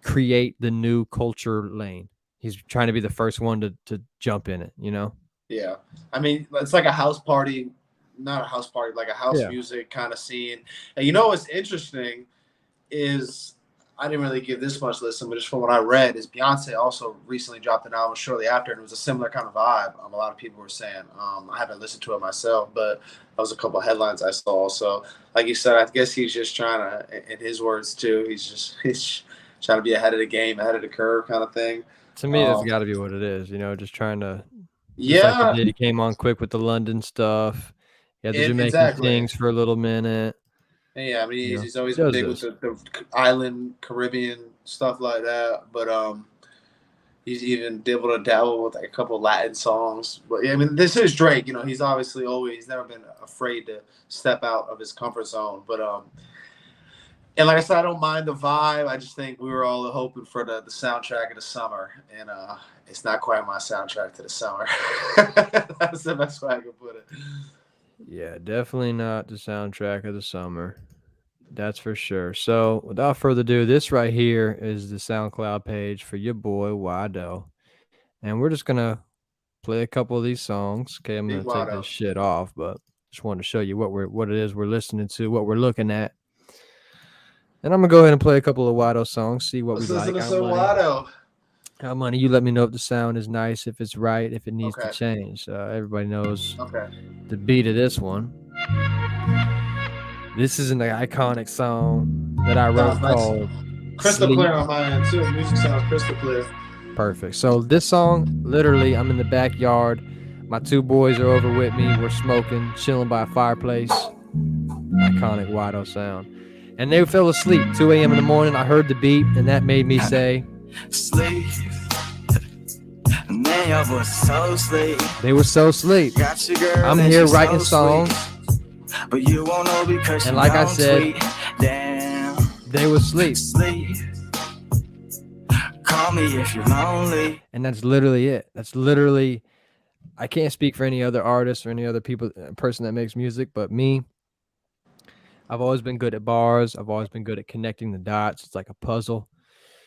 [SPEAKER 2] create the new culture lane. He's trying to be the first one to jump in it, you know?
[SPEAKER 3] Yeah. I mean, it's like a house party, not a house party, like a house music kind of scene. And you know what's interesting is I didn't really give this much listen, but just from what I read, is Beyonce also recently dropped an album shortly after, and it was a similar kind of vibe. A lot of people were saying. I haven't listened to it myself, but that was a couple of headlines I saw. So, like you said, I guess he's just trying to, in his words too, he's trying to be ahead of the game, ahead of the curve kind of thing.
[SPEAKER 2] To me, that's got to be what it is, you know, just trying to.
[SPEAKER 3] Yeah.
[SPEAKER 2] Like he came on quick with the London stuff. Yeah, the Jamaican things for a little minute.
[SPEAKER 3] Yeah, I mean, he's always been big with the island Caribbean stuff like that. But he's even able to dabble with like a couple Latin songs. But yeah, I mean, this is Drake. You know, he's obviously he's never been afraid to step out of his comfort zone. But and like I said, I don't mind the vibe. I just think we were all hoping for the soundtrack of the summer, and it's not quite my soundtrack to the summer. That's the best way I can put it.
[SPEAKER 2] Yeah, definitely not the soundtrack of the summer. That's for sure. So without further ado, this right here is the SoundCloud page for your boy Whadd O. And we're just going to play a couple of these songs. Okay, I'm going to take this shit off, but just wanted to show you what it is we're listening to, what we're looking at. And I'm going to go ahead and play a couple of Whadd O songs, see what we like. How money, you let me know if the sound is nice, if it's right, if it needs to change. Everybody knows the beat of this one. This is an iconic song that I wrote called
[SPEAKER 3] Crystal Clear on my end too. The music sounds crystal clear.
[SPEAKER 2] Perfect. So this song, literally, I'm in the backyard. My 2 boys are over with me. We're smoking, chilling by a fireplace. Iconic Whadd O sound. And they fell asleep. 2 a.m. in the morning, I heard the beat, and that made me say... Sleep. Man, y'all was so sleep. They were so sleep. I'm here writing songs. But you won't know because and like I said, damn, they were asleep. Call me if you're lonely. And that's literally it. That's literally, I can't speak for any other artist or any other person that makes music, but me. I've always been good at bars. I've always been good at connecting the dots. It's like a puzzle.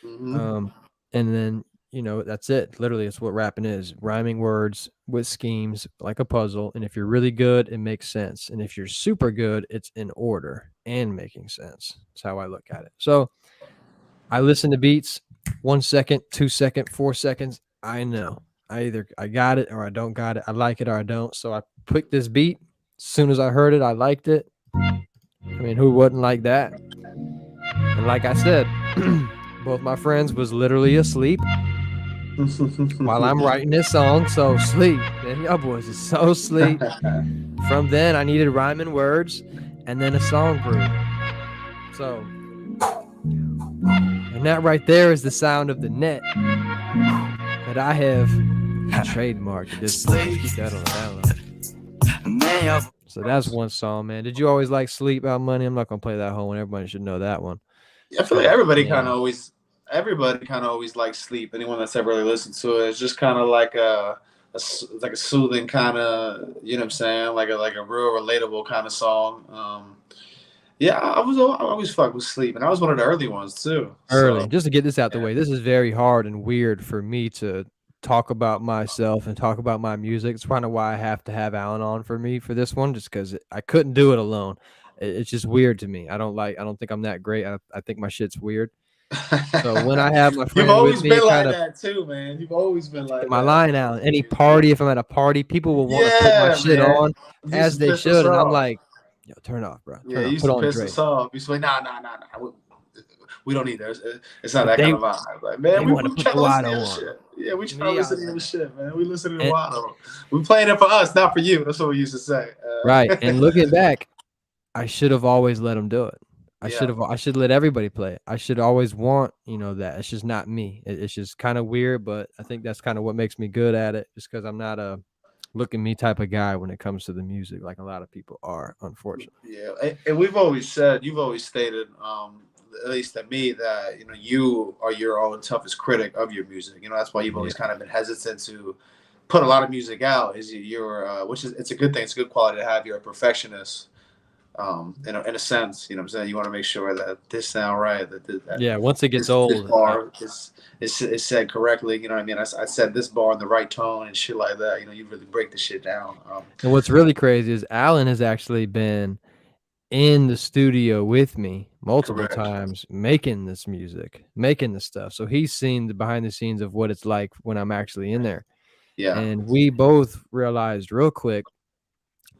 [SPEAKER 2] Mm-hmm. And then, you know, that's it. Literally, it's what rapping is. Rhyming words with schemes like a puzzle. And if you're really good, it makes sense. And if you're super good, it's in order and making sense. That's how I look at it. So I listen to beats 1 second, 2 seconds, 4 seconds. I know. I got it or I don't got it. I like it or I don't. So I picked this beat. As soon as I heard it, I liked it. I mean, who wouldn't like that? And like I said, both my friends was literally asleep while I'm writing this song. So sleep. Man, y'all boys is so sleep. From then, I needed rhyming words and then a song grew. So, and that right there is the sound of the net that I have trademarked at this point. Keep that on the download. So that's one song, man. Did you always like Sleep Out Money? I'm not going to play that whole one. Everybody should know that one.
[SPEAKER 3] I feel like everybody kind of always likes Sleep. Anyone that's ever really listened to it, it's just kind of like like a soothing kind of, you know what I'm saying, like a real relatable kind of song. Yeah, I always fuck with Sleep, and I was one of the early ones too.
[SPEAKER 2] Early,
[SPEAKER 3] So,
[SPEAKER 2] just to get this out the way, this is very hard and weird for me to talk about myself and talk about my music. It's kind of why I have to have Alan on for me for this one, just because I couldn't do it alone. It's just weird to me. I don't think I'm that great. I think my shit's weird. So when I have my friend
[SPEAKER 3] you've always
[SPEAKER 2] with me,
[SPEAKER 3] been like
[SPEAKER 2] kind of
[SPEAKER 3] that too, man. You've always been like
[SPEAKER 2] my
[SPEAKER 3] that.
[SPEAKER 2] line out. Any party, if I'm at a party, people will want to put my shit
[SPEAKER 3] man.
[SPEAKER 2] on as they should, and I'm like, yo, turn off, bro.
[SPEAKER 3] Yeah, you used
[SPEAKER 2] put
[SPEAKER 3] to
[SPEAKER 2] on
[SPEAKER 3] piss
[SPEAKER 2] Drake.
[SPEAKER 3] us off. You used to be like, nah. We don't need that. It's not that kind of vibe. Like, man, we trying to listen to your shit. Yeah, we trying to listen to your shit, man. We listening to Whadd O. We playing it for us, not for you. That's what we used to say.
[SPEAKER 2] Right. And looking back, I should have always let him do it. I should let everybody play it. I should always want, that. It's just not me. It's just kind of weird, but I think that's kind of what makes me good at it, just because I'm not a look at me type of guy when it comes to the music, like a lot of people are, unfortunately.
[SPEAKER 3] Yeah, and we've always said, you've always stated, at least to me, that you are your own toughest critic of your music. That's why you've always kind of been hesitant to put a lot of music out. Is it's a good thing. It's a good quality to have. You're a perfectionist, in a sense. You know what I'm saying? You want to make sure that this sound right.
[SPEAKER 2] Once it gets old,
[SPEAKER 3] this bar is said correctly. You know what I mean? I said this bar in the right tone and shit like that. You really break the shit down.
[SPEAKER 2] And what's really crazy is Alan has actually been in the studio with me multiple times making this music, making this stuff. So he's seen the behind the scenes of what it's like when I'm actually in there.
[SPEAKER 3] Yeah.
[SPEAKER 2] And we both realized real quick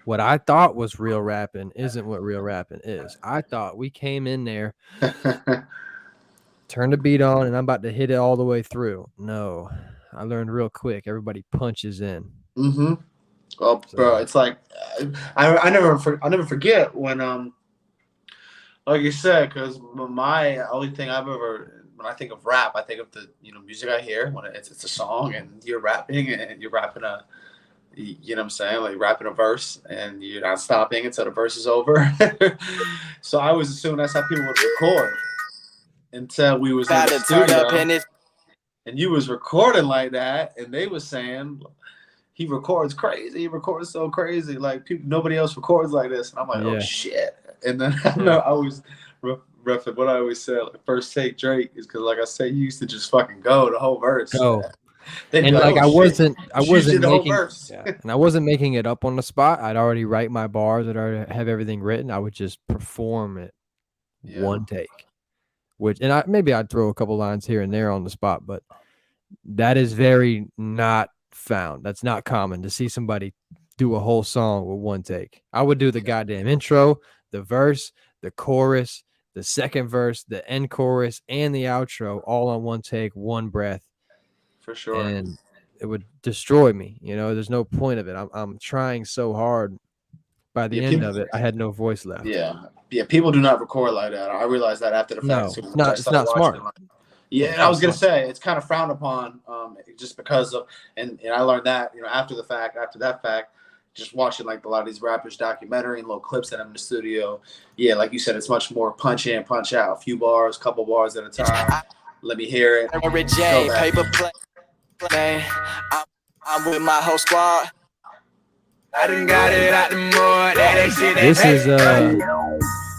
[SPEAKER 2] what I thought was real rapping isn't what real rapping is. I thought we came in there, turned the beat on, and I'm about to hit it all the way through. No, I learned real quick. Everybody punches in.
[SPEAKER 3] Mm-hmm. Well, bro, it's like I never forget when like you said, because my only thing when I think of rap, I think of the music I hear when it's a song and you're rapping and you're rapping a, you know what I'm saying, like rapping a verse and you're not stopping until the verse is over. So I always assumed that's how people would record until we was in the studio and you was recording like that, and they was saying, he records crazy. He records so crazy. Like nobody else records like this. And I'm like, oh shit. And then I always reference what I always said, like, first take Drake is because, like I said, you used to just fucking go the whole verse.
[SPEAKER 2] Go. And like, I wasn't making, and I wasn't making it up on the spot. I'd already write my bars. I'd already have everything written. I would just perform it one take, maybe I'd throw a couple lines here and there on the spot, but that is very not found. That's not common to see somebody do a whole song with one take. I would do the goddamn intro, the verse, the chorus, the second verse, the end chorus, and the outro all on one take, one breath.
[SPEAKER 3] For sure.
[SPEAKER 2] And it would destroy me. There's no point of it. I'm trying so hard. By the end of it, I had no voice left.
[SPEAKER 3] Yeah. People do not record like that. I realized that after the fact.
[SPEAKER 2] No, it's not smart.
[SPEAKER 3] Yeah, I was gonna say it's kind of frowned upon, just because of, and I learned that after that fact, just watching like a lot of these rappers' documentary and little clips that I'm in the studio. Yeah, like you said, it's much more punch in, punch out, a few bars, couple bars at a time. Let me hear it.
[SPEAKER 6] Paper play. I'm with my whole squad. I done got it out the mud.
[SPEAKER 2] This is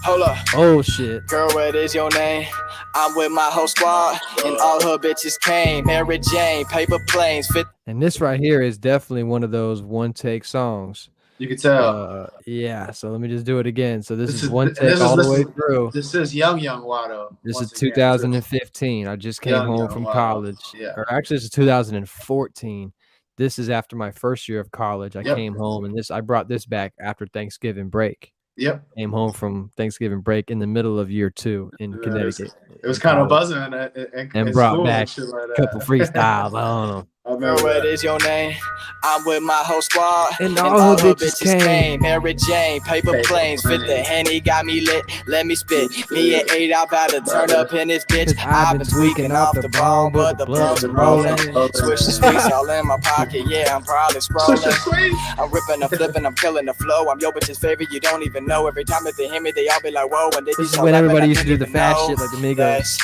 [SPEAKER 6] hold up.
[SPEAKER 2] Oh shit.
[SPEAKER 6] Girl, what is your name? I'm with my whole squad, and all her bitches came. Mary Jane, paper planes, fit.
[SPEAKER 2] And this right here is definitely one of those one take songs.
[SPEAKER 3] You can tell.
[SPEAKER 2] Yeah. So let me just do it again. So this is one take all the way through.
[SPEAKER 3] This is young Whadd O.
[SPEAKER 2] This is 2015. I just came home from college.
[SPEAKER 3] Yeah.
[SPEAKER 2] Or actually, this is 2014. This is after my first year of college. I came home, and I brought this back after Thanksgiving break.
[SPEAKER 3] Yep.
[SPEAKER 2] Came home from Thanksgiving break in the middle of year 2 in Connecticut.
[SPEAKER 3] It was kind of buzzing
[SPEAKER 2] and brought back a couple freestyles. I don't know.
[SPEAKER 6] Girl, what is your name? I'm with my whole squad,
[SPEAKER 2] and all her bitches came.
[SPEAKER 6] Mary Jane, paper planes, fit the Henny, got me lit. Let me spit. Me and 8, I about to turn up in this bitch. I've been tweaking off the bone, but the blunts are rolling. Swish the sweets all in my pocket. Yeah, I'm probably scrolling. I'm ripping, I'm flipping, I'm killing the flow. I'm your bitch's favorite. You don't even know. Every time that they hear me, they all be like, whoa. And they
[SPEAKER 2] this is when everybody used to do the fast shit like the Migos.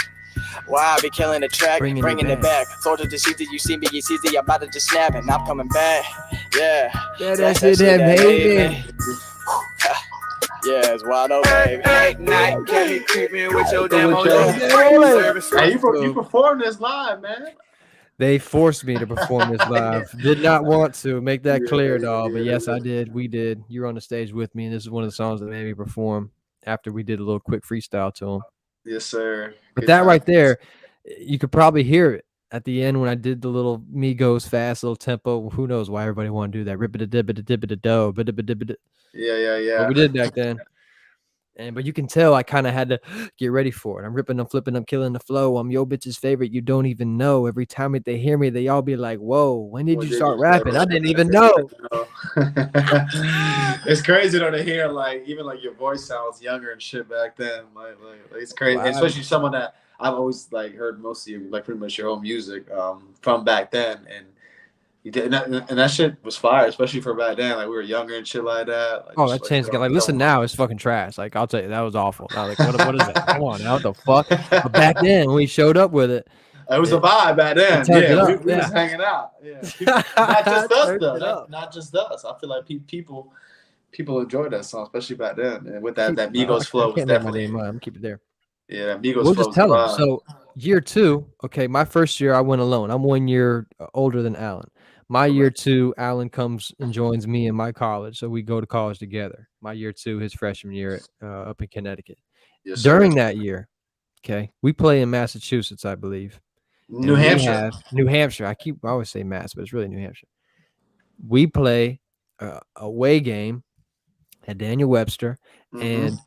[SPEAKER 6] Why I be killing the track,
[SPEAKER 2] Bringing
[SPEAKER 6] bringing
[SPEAKER 2] it
[SPEAKER 6] it back. Soldier just see that you see me, it's easy. I'm about to just snap and I'm coming back. Yeah,
[SPEAKER 2] That's it, that made me.
[SPEAKER 6] Yeah, it's Whadd O, baby.
[SPEAKER 1] Late night, can you creep in with your demo?
[SPEAKER 3] Hey, you performed this live, man.
[SPEAKER 2] They forced me to perform this live. Did not want to make that clear, dog. But yes, I did. We did. You were on the stage with me, and this is one of the songs that made me perform after we did a little quick freestyle to him.
[SPEAKER 3] Yes, sir.
[SPEAKER 2] But that right there, you could probably hear it at the end when I did the little Migos fast little tempo. Who knows why everybody want to do that? Rip it a dip it a dip it a do.
[SPEAKER 3] Yeah.
[SPEAKER 2] What we did back then. But you can tell I kind of had to get ready for it. I'm ripping, I'm flipping, I'm killing the flow. I'm your bitch's favorite. You don't even know. Every time that they hear me, they all be like, "Whoa, when did you start rapping?" I didn't even know.
[SPEAKER 3] It's crazy though to hear even your voice sounds younger and shit back then. Like it's crazy,
[SPEAKER 2] Wow.
[SPEAKER 3] especially someone that I've always heard most of your pretty much your own music from back then, and you did, and that shit was fire, especially for back then. We were younger and shit like that.
[SPEAKER 2] That changed. Listen now, it's fucking trash. I'll tell you, that was awful. What is that? Come on, now, what the fuck? But back then, when we showed up with it,
[SPEAKER 3] it was a vibe back then. Yeah, we was hanging out. Yeah, not just us though. Not just us. I feel like people enjoyed that song, especially back then. And with that Migos flow was definitely.
[SPEAKER 2] I'm keep it there.
[SPEAKER 3] Yeah, that Migos
[SPEAKER 2] We'll
[SPEAKER 3] flow.
[SPEAKER 2] just tell them. So year 2, okay, my first year I went alone. I'm 1 year older than Alan. My year 2, Alan comes and joins me in my college, so we go to college together. My year 2, his freshman year up in Connecticut.
[SPEAKER 3] Yes,
[SPEAKER 2] during that year, okay, we play in Massachusetts, I believe.
[SPEAKER 3] New Hampshire.
[SPEAKER 2] New Hampshire. I always say Mass, but it's really New Hampshire. We play a away game at Daniel Webster, and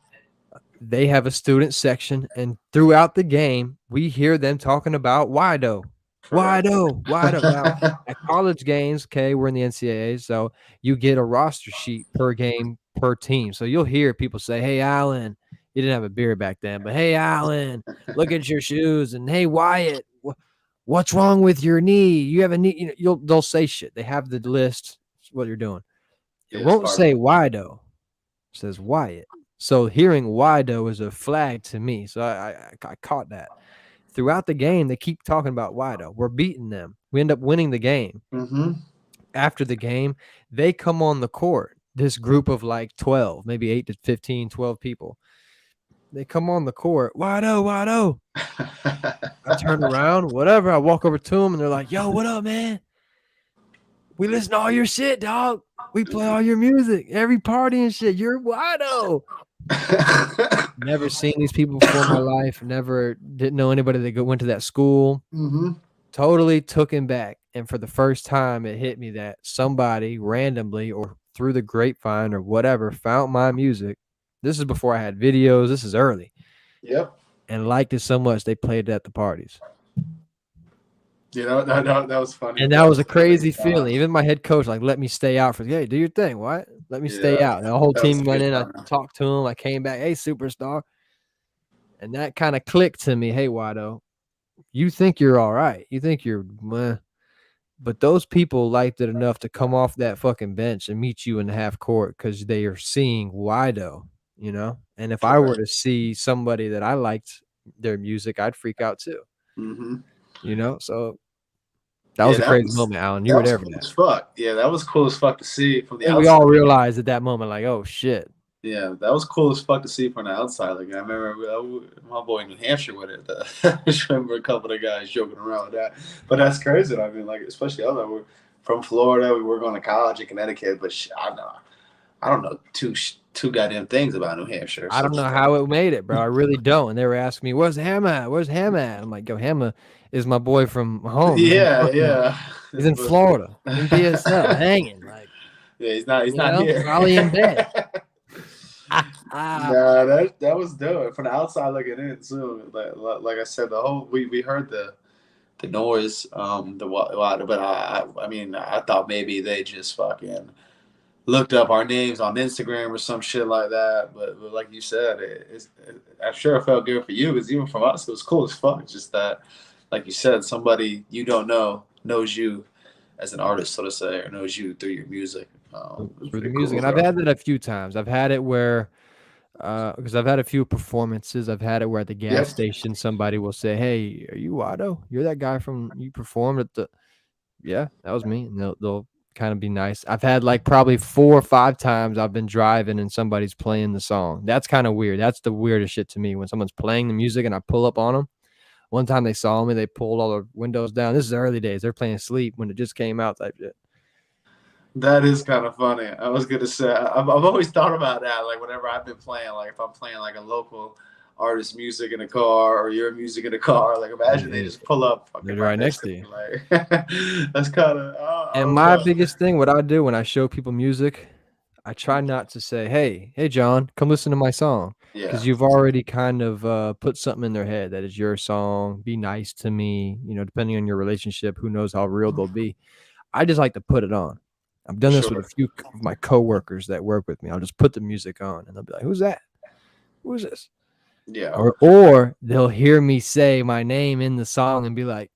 [SPEAKER 2] they have a student section. And throughout the game, we hear them talking about Wydoe O. Now, at college games, okay, we're in the NCAA, so you get a roster sheet per game per team. So you'll hear people say, "Hey, Alan," you didn't have a beer back then, but "Hey, Alan, look at your shoes," and "Hey, Wyatt, what's wrong with your knee? You have a knee." They'll say shit. They have the list. What you're doing. It won't say Wydoe. It says Wyatt. So hearing Wydoe is a flag to me. So I caught that. Throughout the game, they keep talking about Wydoe. We're beating them. We end up winning the game. After the game, they come on the court. This group of 12, maybe 8 to 15, 12 people. They come on the court. Wydoe. I turn around, whatever. I walk over to them, and they're like, "Yo, what up, man? We listen to all your shit, dog. We play all your music, every party and shit. You're Wydoe." Never seen these people before in my life. Never didn't know anybody that went to that school. Totally took him back. And for the first time, it hit me that somebody randomly or through the grapevine or whatever found my music. This is before I had videos. This is early.
[SPEAKER 3] Yep.
[SPEAKER 2] And liked it so much they played it at the parties.
[SPEAKER 3] That was funny.
[SPEAKER 2] And that was a crazy feeling. Even my head coach let me stay out for, "Hey, do your thing. What? Let me stay out." And the whole team went in. I talked to him. I came back. "Hey, superstar." And that kind of clicked to me. "Hey, Wydoe, you think you're all right. You think you're meh. But those people liked it enough to come off that fucking bench and meet you in the half court because they are seeing Wydoe, And if I were to see somebody that I liked their music, I'd freak out too. So that was a crazy moment, Alan. You were there for that.
[SPEAKER 3] Fuck. Yeah, that was cool as fuck to see from the outside.
[SPEAKER 2] We all realized at that moment, "Oh shit."
[SPEAKER 3] Yeah, that was cool as fuck to see from the outside. I remember my boy in New Hampshire with it. I just remember a couple of guys joking around with that. But that's crazy. I mean, especially we're from Florida. We were going to college in Connecticut, but I don't know two goddamn things about New Hampshire.
[SPEAKER 2] I don't know how it made it, bro. I really don't. And they were asking me, "Where's Hammer at? Where's Hammer at?" I'm like, "Yo, Hammer is my boy from home.
[SPEAKER 3] Yeah.
[SPEAKER 2] He's in Florida, in BSL, hanging.
[SPEAKER 3] Yeah, he's not here.
[SPEAKER 2] Probably in bed."
[SPEAKER 3] Nah, that was dope. From the outside looking in too. Like I said, the whole we heard the noise, but I thought maybe they just fucking looked up our names on Instagram or some shit like that. But like you said, I'm sure it felt good for you because even from us, it was cool as fuck. Just that, like you said, somebody you don't know knows you as an artist, so to say, or knows you through your music.
[SPEAKER 2] Through the music. Cool, and I've had that a few times. I've had it where Because I've had a few performances. I've had it where at the gas
[SPEAKER 3] Yep.
[SPEAKER 2] station somebody will say, "Hey, are you Wydoe? You're that guy from you performed at the." Yeah, that was me. And they'll kind of be nice. I've had like probably 4 or 5 times I've been driving and somebody's playing the song. That's kind of weird. That's the weirdest shit to me when someone's playing the music and I pull up on them. One time they saw me, they pulled all the windows down. This is the early days. They're playing Sleep when it just came out type shit.
[SPEAKER 3] That is kind of funny. I was gonna say I've always thought about that. Like whenever I've been playing, like if I'm playing like a local artist music in a car or your music in a car, like imagine they just pull up
[SPEAKER 2] They're right next to you.
[SPEAKER 3] Like that's kind of.
[SPEAKER 2] And my biggest thing, what I do when I show people music, I try not to say, hey, John, come listen to my song. Because you've already kind of put something in their head that is your song. Be nice to me. You know, depending on your relationship, who knows how real they'll be. I just like to put it on. I've done this with a few of my coworkers that work with me. I'll just put the music on and they'll be like, who's that? Who's this?
[SPEAKER 3] Yeah.
[SPEAKER 2] Or they'll hear me say my name in the song and be like,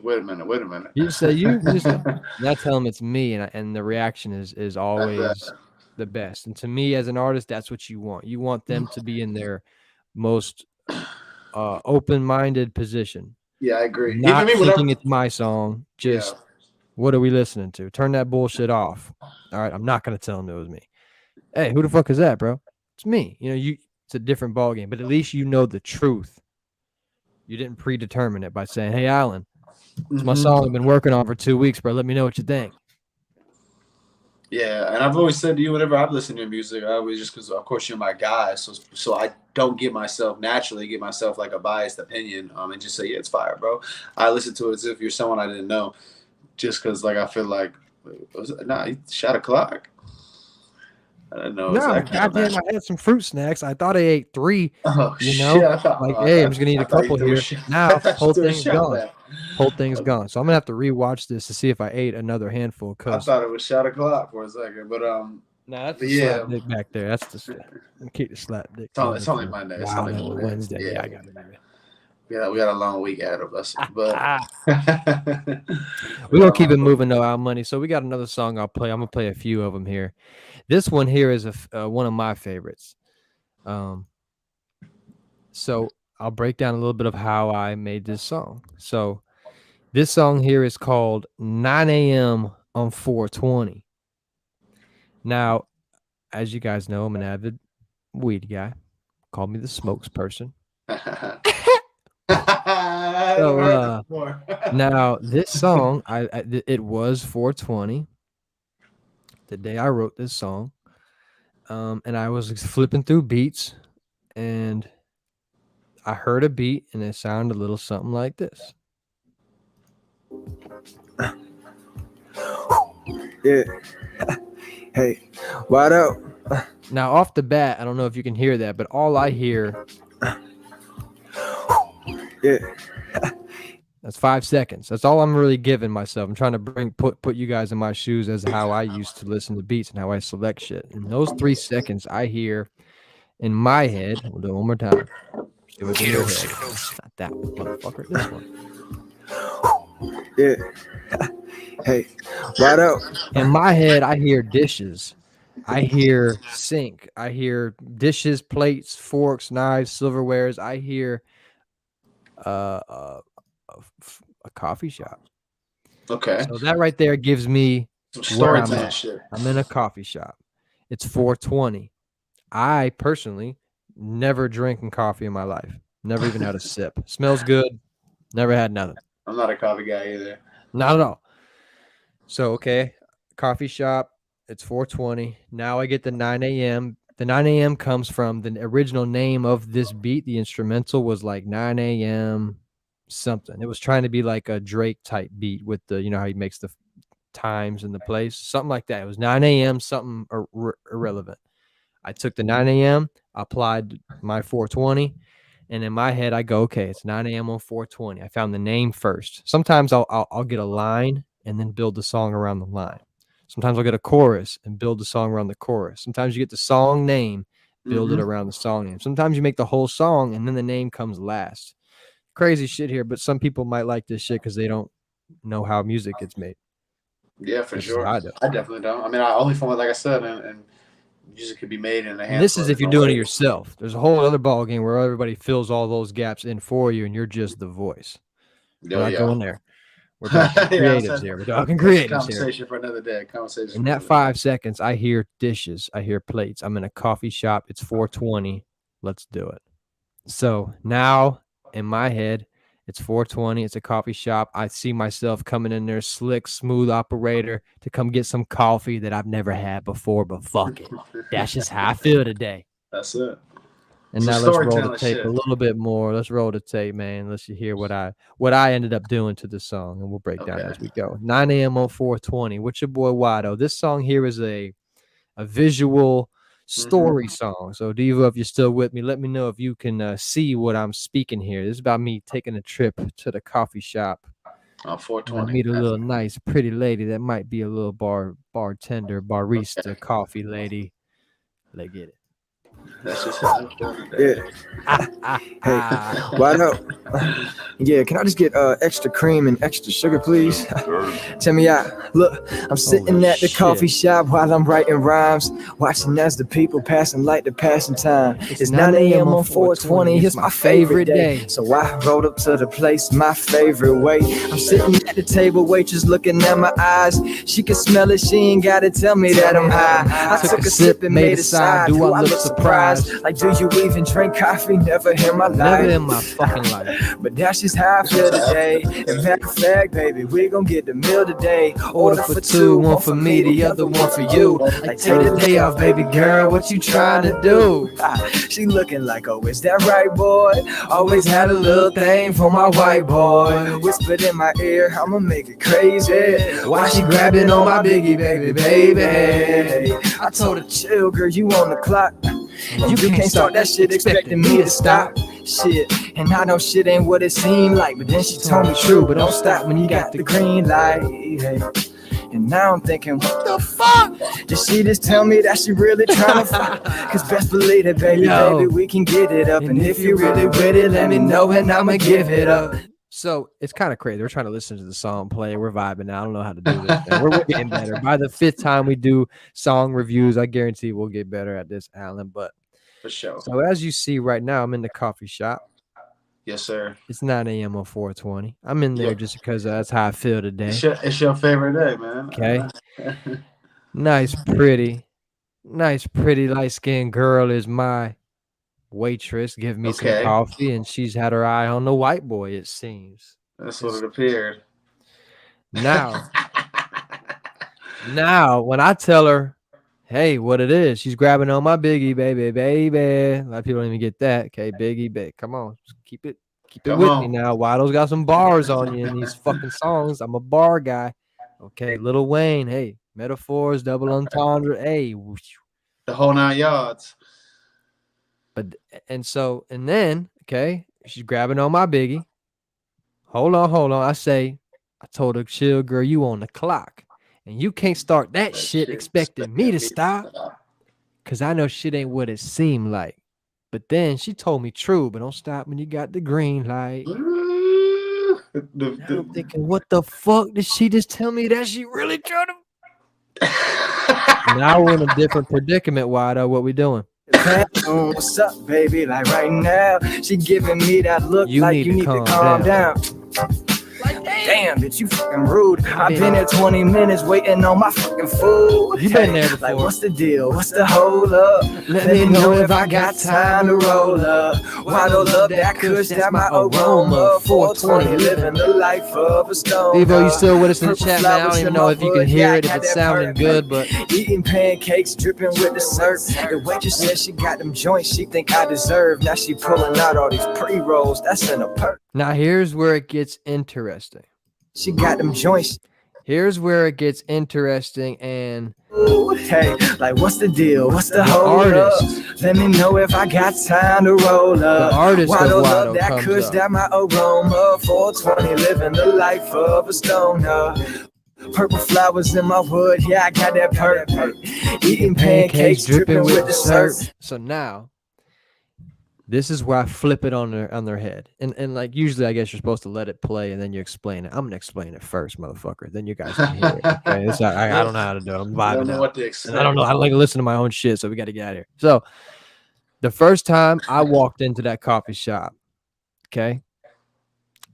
[SPEAKER 3] wait a minute.
[SPEAKER 2] You say you just and I tell them it's me, and the reaction is always the best. And to me as an artist, that's what you want. You want them to be in their most open-minded position.
[SPEAKER 3] Yeah, I agree.
[SPEAKER 2] Not thinking it's my song, just what are we listening to? Turn that bullshit off. All right, I'm not gonna tell them it was me. Hey, who the fuck is that, bro? It's me. You know, it's a different ballgame, but at least you know the truth. You didn't predetermine it by saying, "Hey, Alan, it's my song I've been working on for 2 weeks, bro. Let me know what you think."
[SPEAKER 3] Yeah, and I've always said to you, whenever I've listened to your music, I always just because, of course, you're my guy, so I don't give myself like a biased opinion, and just say, yeah, it's fire, bro. I listen to it as if you're someone I didn't know, just because, like, I feel like, you shot a clock. I don't know.
[SPEAKER 2] No, goddamn, I had some fruit snacks. I thought I ate 3. You know, hey, I'm just gonna eat a couple here. Now, whole thing's gone. Whole thing's gone. So I'm gonna have to rewatch this to see if I ate another handful.
[SPEAKER 3] I thought it was shot o'clock for a second, but
[SPEAKER 2] that's the slap dick back there. That's the keep the slap dick.
[SPEAKER 3] It's only Monday. It's only
[SPEAKER 2] Wednesday. Yeah, I got it.
[SPEAKER 3] Yeah, we got a long week ahead of us, but
[SPEAKER 2] we're gonna keep it moving though, our money. So we got another song I'll play. I'm gonna play a few of them here. This one here is one of my favorites. So I'll break down a little bit of how I made this song. So this song here is called 9 a.m. on 420. Now, as you guys know, I'm an avid weed guy. Call me the spokesperson. So, now this song, it was 420. The day I wrote this song, and I was flipping through beats, and I heard a beat, and it sounded a little something like this.
[SPEAKER 1] Yeah. Hey, Whadd O.
[SPEAKER 2] Now, off the bat, I don't know if you can hear that, but all I hear,
[SPEAKER 1] yeah.
[SPEAKER 2] That's 5 seconds. That's all I'm really giving myself. I'm trying to put you guys in my shoes as how I used to listen to beats and how I select shit. And those 3 seconds I hear in my head. We'll do it one more time. See what's in your head. Not that one, motherfucker. This one.
[SPEAKER 1] Yeah. Hey, Whadd O.
[SPEAKER 2] In my head, I hear dishes. I hear sink. I hear dishes, plates, forks, knives, silverwares. I hear a coffee shop.
[SPEAKER 3] Okay.
[SPEAKER 2] So that right there gives me
[SPEAKER 3] some storytelling shit.
[SPEAKER 2] I'm in a coffee shop. It's 420. I personally never drinking coffee in my life. Never even had a sip. Smells good. Never had nothing.
[SPEAKER 3] I'm not a coffee guy either.
[SPEAKER 2] Not at all. So, okay, coffee shop. It's 420. Now I get the 9 a.m. The 9 a.m. comes from the original name of this beat. The instrumental was like 9 a.m. something. It was trying to be like a Drake type beat with the, you know, how he makes the times and the place, something like that. It was 9 a.m. something irrelevant. I took the 9 a.m., applied my 420, and in my head I go, okay, it's 9 a.m. on 420. I found the name first. Sometimes I'll get a line and then build the song around the line. Sometimes I'll get a chorus and build the song around the chorus. Sometimes you get the song name, build it around the song name. Sometimes you make the whole song and then the name comes last. Crazy shit here, but some people might like this shit because they don't know how music gets made.
[SPEAKER 3] Yeah, for sure. I definitely don't. I mean, I only from like I said, and Music could be made in a handful.
[SPEAKER 2] And this is if you're doing it yourself. There's a whole other ball game where everybody fills all those gaps in for you, and you're just the voice. We're not going there. We're talking creatives here. We're talking creatives
[SPEAKER 3] conversation for another day. Conversation.
[SPEAKER 2] In that 5 seconds, I hear dishes. I hear plates. I'm in a coffee shop. It's 4:20. Let's do it. So now in my head, it's 4:20. It's a coffee shop. I see myself coming in there, slick, smooth operator to come get some coffee that I've never had before, but fuck it. That's just how I feel today.
[SPEAKER 3] That's it.
[SPEAKER 2] And now let's roll the tape a little bit more. Let's roll the tape, man. Let's hear what I ended up doing to the song, and we'll break down as we go. 9 a.m. on 420. What's your boy Whadd O? This song here is a visual story song. So Diva, if you're still with me, let me know if you can see what I'm speaking here. This is about me taking a trip to the coffee shop.
[SPEAKER 3] On 420.
[SPEAKER 2] Meet a little nice, pretty lady that might be a little bartender, barista, coffee lady. Let's get it.
[SPEAKER 3] That's just how
[SPEAKER 1] Hey, Whadd O. Yeah, can I just get extra cream and extra sugar, please? Tell me out. Look, I'm sitting at the coffee shop while I'm writing rhymes, watching as the people passing like the passing time. It's 9 a.m. on 420. It's my favorite day. So I rolled up to the place my favorite way. I'm sitting at the table, waitress looking at my eyes. She can smell it, she ain't gotta tell me that I'm high. I took a sip and made a sign. Do I look surprised? Like, do you even drink coffee? Never in my life.
[SPEAKER 2] Never in my fucking life.
[SPEAKER 1] But that's just how I feel today. And matter of fact, baby, we gon' get the meal today. Order for two, one for me, the other one for you. Like, take the day off, baby girl, what you trying to do? She looking like, oh, is that right, boy? Always had a little thing for my white boy. Whispered in my ear, I'ma make it crazy. Why she grabbing on my biggie, baby? I told her, chill, girl, you on the clock. You can't start that shit expecting me to stop. Shit, and I know shit ain't what it seemed like, but then she told me true, but don't stop when you got the green light. Hey. And now I'm thinking, what the fuck? Did she just tell me that she really trying to fuck? Cause best believe it, baby, we can get it up. And if you really with it, let me know and I'ma give it up.
[SPEAKER 2] So it's kind of crazy. We're trying to listen to the song play. We're vibing now. I don't know how to do this. We're getting better. By the 5th time we do song reviews, I guarantee we'll get better at this, Alan. But
[SPEAKER 3] for sure.
[SPEAKER 2] So as you see right now, I'm in the coffee shop.
[SPEAKER 3] Yes, sir.
[SPEAKER 2] It's 9 a.m. on 420. I'm in there just because that's how I feel today.
[SPEAKER 3] It's your favorite day, man.
[SPEAKER 2] Okay. Nice, pretty light-skinned girl is my waitress. Give me some coffee, and she's had her eye on the white boy, it seems.
[SPEAKER 3] That's what it appeared.
[SPEAKER 2] Now, when I tell her, hey, what it is, she's grabbing on my biggie, baby. A lot of people don't even get that. Okay, biggie, baby. Come on, just keep it with me now. Wydoe has got some bars on you in these fucking songs. I'm a bar guy. Okay, Lil Wayne, hey, metaphors, double entendre, hey.
[SPEAKER 3] The whole 9 yards.
[SPEAKER 2] But and then, okay, she's grabbing on my biggie. Hold on. I told her, chill, girl, you on the clock. And you can't start that shit expecting me to stop. Cause I know shit ain't what it seemed like. But then she told me true, but don't stop when you got the green light. I'm thinking, what the fuck did she just tell me that she really trying to? Now we're in a different predicament, Whadd O. What we doing?
[SPEAKER 1] What's up, baby? Like right now, she giving me that look you like need to calm down. Like, damn, bitch, you fucking rude. I've been here 20 minutes waiting on my fucking food.
[SPEAKER 2] You been there before.
[SPEAKER 1] Like, what's the deal? What's the hold up? Let me know if I got time to roll up. Why don't love that kush, that my aroma. 420, living the life of a stone.
[SPEAKER 2] Evo, you still with us in the chat, man? I don't even know if you can hear it, if it's sounding good, but
[SPEAKER 1] eating pancakes, dripping with the syrup. The waitress said she got them joints she think I deserve. Now she pulling out all these pre-rolls. That's in a perk.
[SPEAKER 2] Now here's where it gets interesting.
[SPEAKER 1] She got them joints.
[SPEAKER 2] Here's where it gets interesting. And
[SPEAKER 1] ooh, hey, like what's the deal? What's the hold up? Let me know if I got time to roll up.
[SPEAKER 2] The artist
[SPEAKER 1] Why
[SPEAKER 2] of
[SPEAKER 1] don't
[SPEAKER 2] Whadd O
[SPEAKER 1] love that
[SPEAKER 2] comes
[SPEAKER 1] kush,
[SPEAKER 2] up.
[SPEAKER 1] that my aroma. 420, living the life of a stoner. Purple flowers in my wood, yeah, I got that perk. Eating pancakes, dripping with the syrup.
[SPEAKER 2] So now, This is where I flip it on their head. And like usually I guess you're supposed to let it play and then you explain it. I'm gonna explain it first, motherfucker. Then you guys can hear it. Okay. I don't know how to do it. I'm vibing
[SPEAKER 3] Don't know
[SPEAKER 2] out.
[SPEAKER 3] what to
[SPEAKER 2] And
[SPEAKER 3] expect.
[SPEAKER 2] I don't know. I like to listen to my own shit, so we gotta get out of here. So the first time I walked into that coffee shop, okay,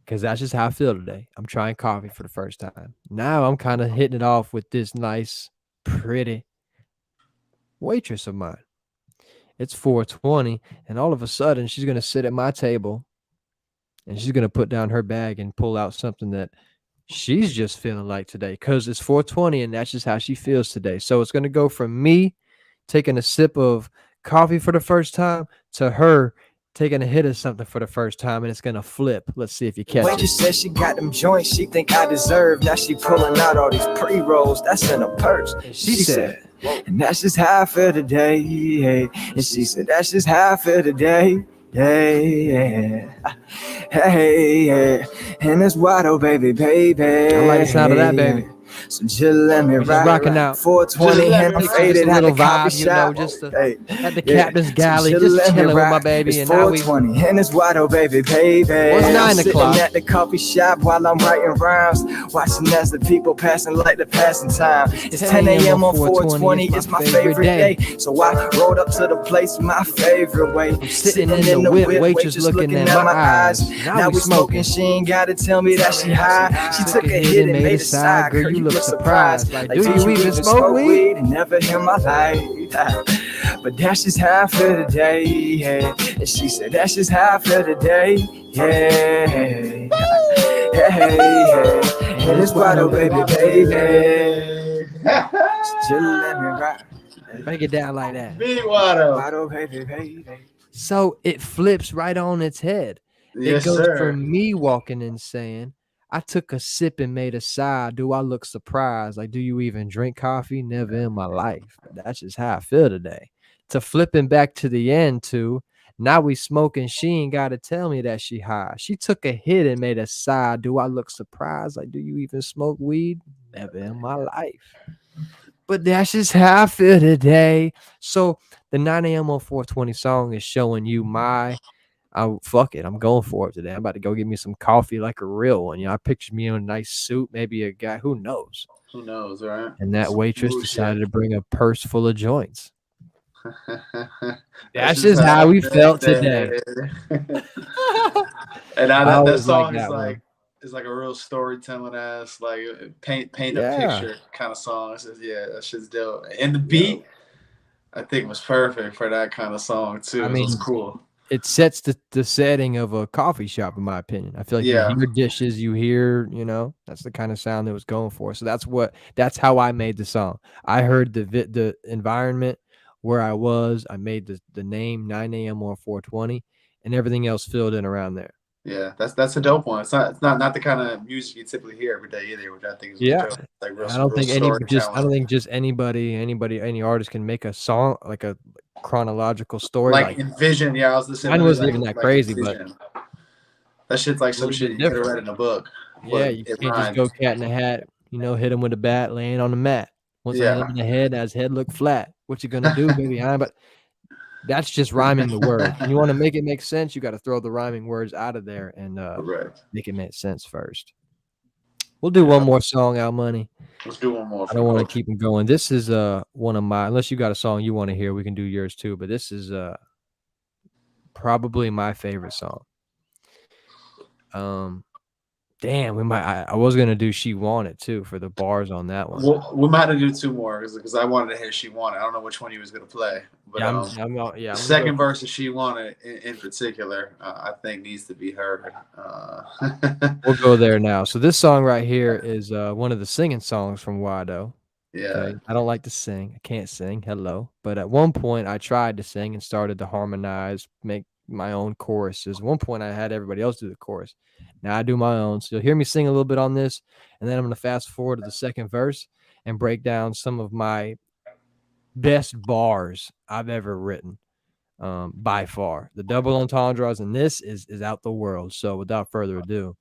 [SPEAKER 2] because that's just how I feel today. I'm trying coffee for the first time. Now I'm kind of hitting it off with this nice, pretty waitress of mine. It's 4:20, and all of a sudden she's gonna sit at my table and she's gonna put down her bag and pull out something that she's just feeling like today because it's 4:20 and that's just how she feels today. So it's gonna go from me taking a sip of coffee for the first time to her taking a hit of something for the first time, and it's gonna flip. Let's see if you catch it.
[SPEAKER 6] Waitress said she got them joints she think I deserve. Now she pulling out all these pre-rolls that's in her purse.
[SPEAKER 2] She said,
[SPEAKER 6] And that's just how I feel today. Yeah. And she said, that's just how I feel today. Yeah, yeah. Hey, yeah. And it's Whadd O, baby, baby.
[SPEAKER 2] I like the sound of that, baby.
[SPEAKER 6] So just let me
[SPEAKER 2] Just
[SPEAKER 6] ride
[SPEAKER 2] rocking out.
[SPEAKER 6] 420 and I'm
[SPEAKER 2] Just a
[SPEAKER 6] faded at the
[SPEAKER 2] little
[SPEAKER 6] coffee
[SPEAKER 2] vibe, you know,
[SPEAKER 6] shop.
[SPEAKER 2] just
[SPEAKER 6] Hey,
[SPEAKER 2] at the
[SPEAKER 6] yeah.
[SPEAKER 2] captain's galley,
[SPEAKER 6] So
[SPEAKER 2] just
[SPEAKER 6] let me
[SPEAKER 2] chilling with my
[SPEAKER 6] ride.
[SPEAKER 2] baby.
[SPEAKER 6] It's
[SPEAKER 2] And now we
[SPEAKER 6] 420 and it's Wydoe, oh, baby, baby.
[SPEAKER 2] What's 9
[SPEAKER 6] I'm
[SPEAKER 2] o'clock?
[SPEAKER 6] sitting at the coffee shop while I'm writing rhymes, watching as the people passing like the passing time. It's 10 a.m. on 420. It's my favorite day. So I rode up to the place my favorite way.
[SPEAKER 2] I'm sitting in the whip, waitress looking at my eyes.
[SPEAKER 6] Now we smoking. She ain't gotta tell me that she high. She took a hit and made a side. Girl, you look surprised.
[SPEAKER 2] Like, do you even smoke weed?
[SPEAKER 6] Never in my life. But that's just how I feel today. Yeah. And she said, that's just how I feel today. Yeah. Hey, hey. And it's Whadd O, baby, baby. Just let me ride.
[SPEAKER 2] Break it down like that.
[SPEAKER 3] Big Wydoe.
[SPEAKER 6] Whadd O, baby, baby.
[SPEAKER 2] So it flips right on its head.
[SPEAKER 3] Yes,
[SPEAKER 2] it goes
[SPEAKER 3] sir.
[SPEAKER 2] from me walking in saying, I took a sip and made a sigh. Do I look surprised? Like, do you even drink coffee? Never in my life. That's just how I feel today. To flipping back to the end to, now we smoking. She ain't got to tell me that she high. She took a hit and made a sigh. Do I look surprised? Like, do you even smoke weed? Never in my life. But that's just how I feel today. So the 9 a.m. on 420 song is showing you fuck it. I'm going for it today. I'm about to go get me some coffee like a real one. You know, I pictured me in a nice suit, maybe a guy, who knows?
[SPEAKER 3] Who knows, right?
[SPEAKER 2] And that waitress
[SPEAKER 3] Smooth
[SPEAKER 2] decided
[SPEAKER 3] shit.
[SPEAKER 2] to bring a purse full of joints. That's just how we felt today.
[SPEAKER 3] And
[SPEAKER 2] I
[SPEAKER 3] that
[SPEAKER 2] always
[SPEAKER 3] song
[SPEAKER 2] like
[SPEAKER 3] is
[SPEAKER 2] that
[SPEAKER 3] like
[SPEAKER 2] one.
[SPEAKER 3] is like a real storytelling ass, like paint
[SPEAKER 2] Yeah.
[SPEAKER 3] a picture kind of song. It says, yeah, that shit's dope. And the beat, I think, was perfect for that kind of song too.
[SPEAKER 2] I
[SPEAKER 3] It was
[SPEAKER 2] mean,
[SPEAKER 3] cool.
[SPEAKER 2] It sets the setting of a coffee shop, in my opinion. I feel like
[SPEAKER 3] Yeah.
[SPEAKER 2] you hear dishes, you hear, that's the kind of sound it was going for. So that's how I made the song. I heard the environment where I was. I made the name 9 a.m. on 420, and everything else filled in around there.
[SPEAKER 3] Yeah, that's a dope one. It's not the kind of music you typically hear every day either, which I think is dope. Like real,
[SPEAKER 2] I don't think
[SPEAKER 3] storytelling.
[SPEAKER 2] any artist can make a song like a chronological story.
[SPEAKER 3] Like Envision. Yeah, I was listening.
[SPEAKER 2] Mine
[SPEAKER 3] to
[SPEAKER 2] wasn't
[SPEAKER 3] like,
[SPEAKER 2] even that
[SPEAKER 3] like
[SPEAKER 2] crazy,
[SPEAKER 3] Envision. That shit's like some
[SPEAKER 2] little
[SPEAKER 3] shit
[SPEAKER 2] bit
[SPEAKER 3] you could have
[SPEAKER 2] different.
[SPEAKER 3] read in a book.
[SPEAKER 2] Yeah,
[SPEAKER 3] but
[SPEAKER 2] you
[SPEAKER 3] it
[SPEAKER 2] can't just
[SPEAKER 3] rhymes.
[SPEAKER 2] go cat in a hat, hit him with a bat laying on the mat. Once I hit him in the head, his head look flat. What you gonna do, baby? But that's just rhyming the words. And you want to make it make sense, you got to throw the rhyming words out of there and make it make sense first. We'll do one more song, Al Money.
[SPEAKER 3] Let's do one more.
[SPEAKER 2] I don't want to keep them going. This is one of my, unless you got a song you want to hear, we can do yours too. But this is probably my favorite song. Damn, I was gonna do She Want It too for the bars on that one.
[SPEAKER 3] Well, we might have to do two more because I wanted to hear She Want It. I don't know which one he was gonna play, but the second verse of She Want It in particular, I think needs to be heard.
[SPEAKER 2] We'll go there now. So this song right here is one of the singing songs from Whadd O.
[SPEAKER 3] Yeah.
[SPEAKER 2] Okay? I don't like to sing. I can't sing. Hello. But at one point I tried to sing and started to harmonize, make my own choruses. At one point I had everybody else do the chorus. Now I do my own. So you'll hear me sing a little bit on this, and then I'm going to fast forward to the second verse and break down some of my best bars I've ever written by far. The double entendres in this is out the world. So without further ado,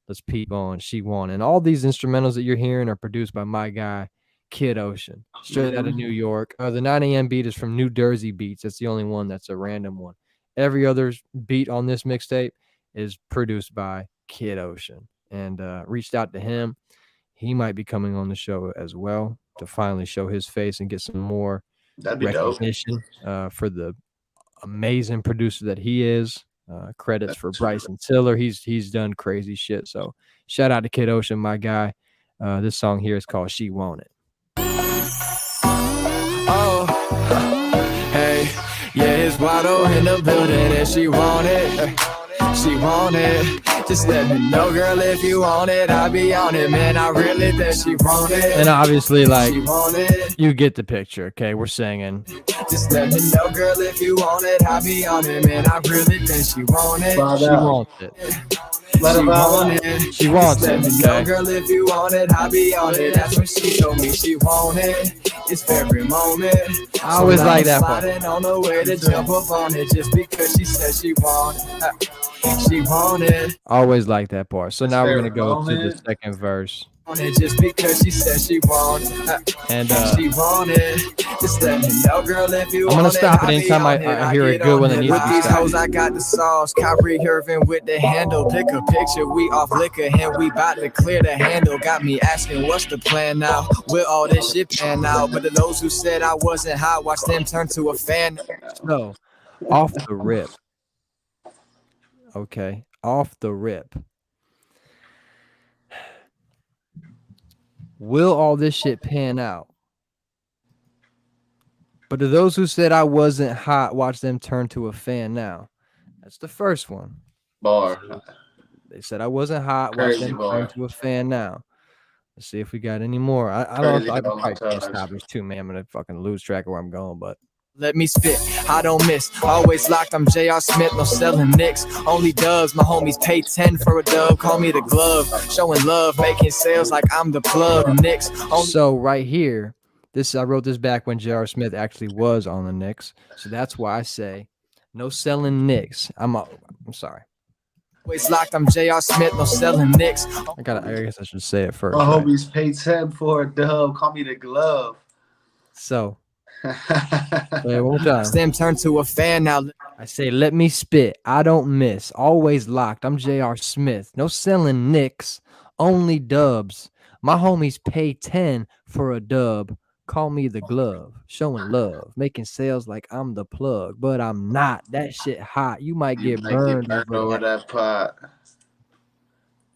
[SPEAKER 2] let's peep on She Want It. And all these instrumentals that you're hearing are produced by my guy, Kid Ocean, straight out of New York. The 9 a.m. beat is from New Jersey Beats. That's the only one that's a random one. every other beat on this mixtape is produced by Kid Ocean. And reached out to him. He might be coming on the show as well to finally show his face and get some more
[SPEAKER 3] That'd be dope.
[SPEAKER 2] recognition for the amazing producer that he is. Credits for Bryson Tiller. He's done crazy shit. So shout out to Kid Ocean, my guy. This song here is called She Want It.
[SPEAKER 6] Oh, hey, yeah, it's Whadd O in the building and she want it. She want it. Just let me know, girl, if you want it. I'll be on it, man. I really think she want it.
[SPEAKER 2] And obviously, like,
[SPEAKER 6] She want it.
[SPEAKER 2] you get the picture, okay? We're singing.
[SPEAKER 6] Just let me know, girl, if you want it. I'll be on it, man. I really think she want it.
[SPEAKER 2] She wants it.
[SPEAKER 3] Let
[SPEAKER 6] She
[SPEAKER 3] him
[SPEAKER 6] want
[SPEAKER 3] out.
[SPEAKER 6] it.
[SPEAKER 2] She wants
[SPEAKER 6] Let
[SPEAKER 2] it,
[SPEAKER 6] me know,
[SPEAKER 2] okay?
[SPEAKER 6] girl, if you want it, I'll be on it. That's what she told me. She want it. It's every moment.
[SPEAKER 2] I always
[SPEAKER 6] So
[SPEAKER 2] like
[SPEAKER 6] now
[SPEAKER 2] that
[SPEAKER 6] I'm
[SPEAKER 2] part.
[SPEAKER 6] sliding on the way to jump up on it just because she said she want it. She want it.
[SPEAKER 2] Always like that part. So now we're going to go to the
[SPEAKER 3] moment.
[SPEAKER 2] second verse.
[SPEAKER 6] Want it just because she said she want it.
[SPEAKER 2] And
[SPEAKER 6] She want it. Just let me know, girl, if you
[SPEAKER 2] I'm
[SPEAKER 6] want
[SPEAKER 2] gonna
[SPEAKER 6] it.
[SPEAKER 2] stop it
[SPEAKER 6] I'll be
[SPEAKER 2] anytime
[SPEAKER 6] on it.
[SPEAKER 2] I hear a
[SPEAKER 6] get
[SPEAKER 2] good
[SPEAKER 6] on
[SPEAKER 2] one that
[SPEAKER 6] it.
[SPEAKER 2] needs
[SPEAKER 6] With
[SPEAKER 2] to be
[SPEAKER 6] these
[SPEAKER 2] stopped.
[SPEAKER 6] hoes, I got the sauce. Kyrie Irving with the handle. Pick a picture, we off liquor and we bout to clear the handle. Got me asking, what's the plan now? Will all this shit pan out? But to those who said I wasn't hot, watch them turn to a fan.
[SPEAKER 2] so, off the rip. Okay, off the rip. Will all this shit pan out? But to those who said I wasn't hot, watch them turn to a fan now. That's the first one.
[SPEAKER 3] Bar.
[SPEAKER 2] They said I wasn't hot, watch
[SPEAKER 3] Crazy
[SPEAKER 2] them
[SPEAKER 3] bar.
[SPEAKER 2] turn to a fan now. Let's see if we got any more. I don't
[SPEAKER 3] Crazy
[SPEAKER 2] know if I
[SPEAKER 3] bar,
[SPEAKER 2] can probably
[SPEAKER 3] my
[SPEAKER 2] stop.
[SPEAKER 3] gosh.
[SPEAKER 2] There's too many. I'm gonna fucking lose track of where I'm going, but
[SPEAKER 6] Let me spit, I don't miss. Always locked, I'm JR Smith, no selling nicks. Only dubs, my homies pay 10 for a dub. Call me the glove, showing love, making sales like I'm the plug. Knicks, only
[SPEAKER 2] so right here, this I wrote this back when J.R. Smith actually was on the Knicks. So that's why I say no selling Knicks. I'm sorry.
[SPEAKER 6] always locked, I'm JR Smith, no selling nicks.
[SPEAKER 2] I guess I should say it first.
[SPEAKER 3] My
[SPEAKER 2] right?
[SPEAKER 3] homies paid 10 for a dub. Call me the glove.
[SPEAKER 2] So wait, one more time.
[SPEAKER 6] Them turn to a fan now.
[SPEAKER 2] I say let me spit. I don't miss. Always locked. I'm J.R. Smith. No selling Knicks. Only dubs. My homies pay 10 for a dub. Call me the glove. Showing love. Making sales like I'm the plug. But I'm not. That shit hot. You might get burned over that.
[SPEAKER 3] that pot.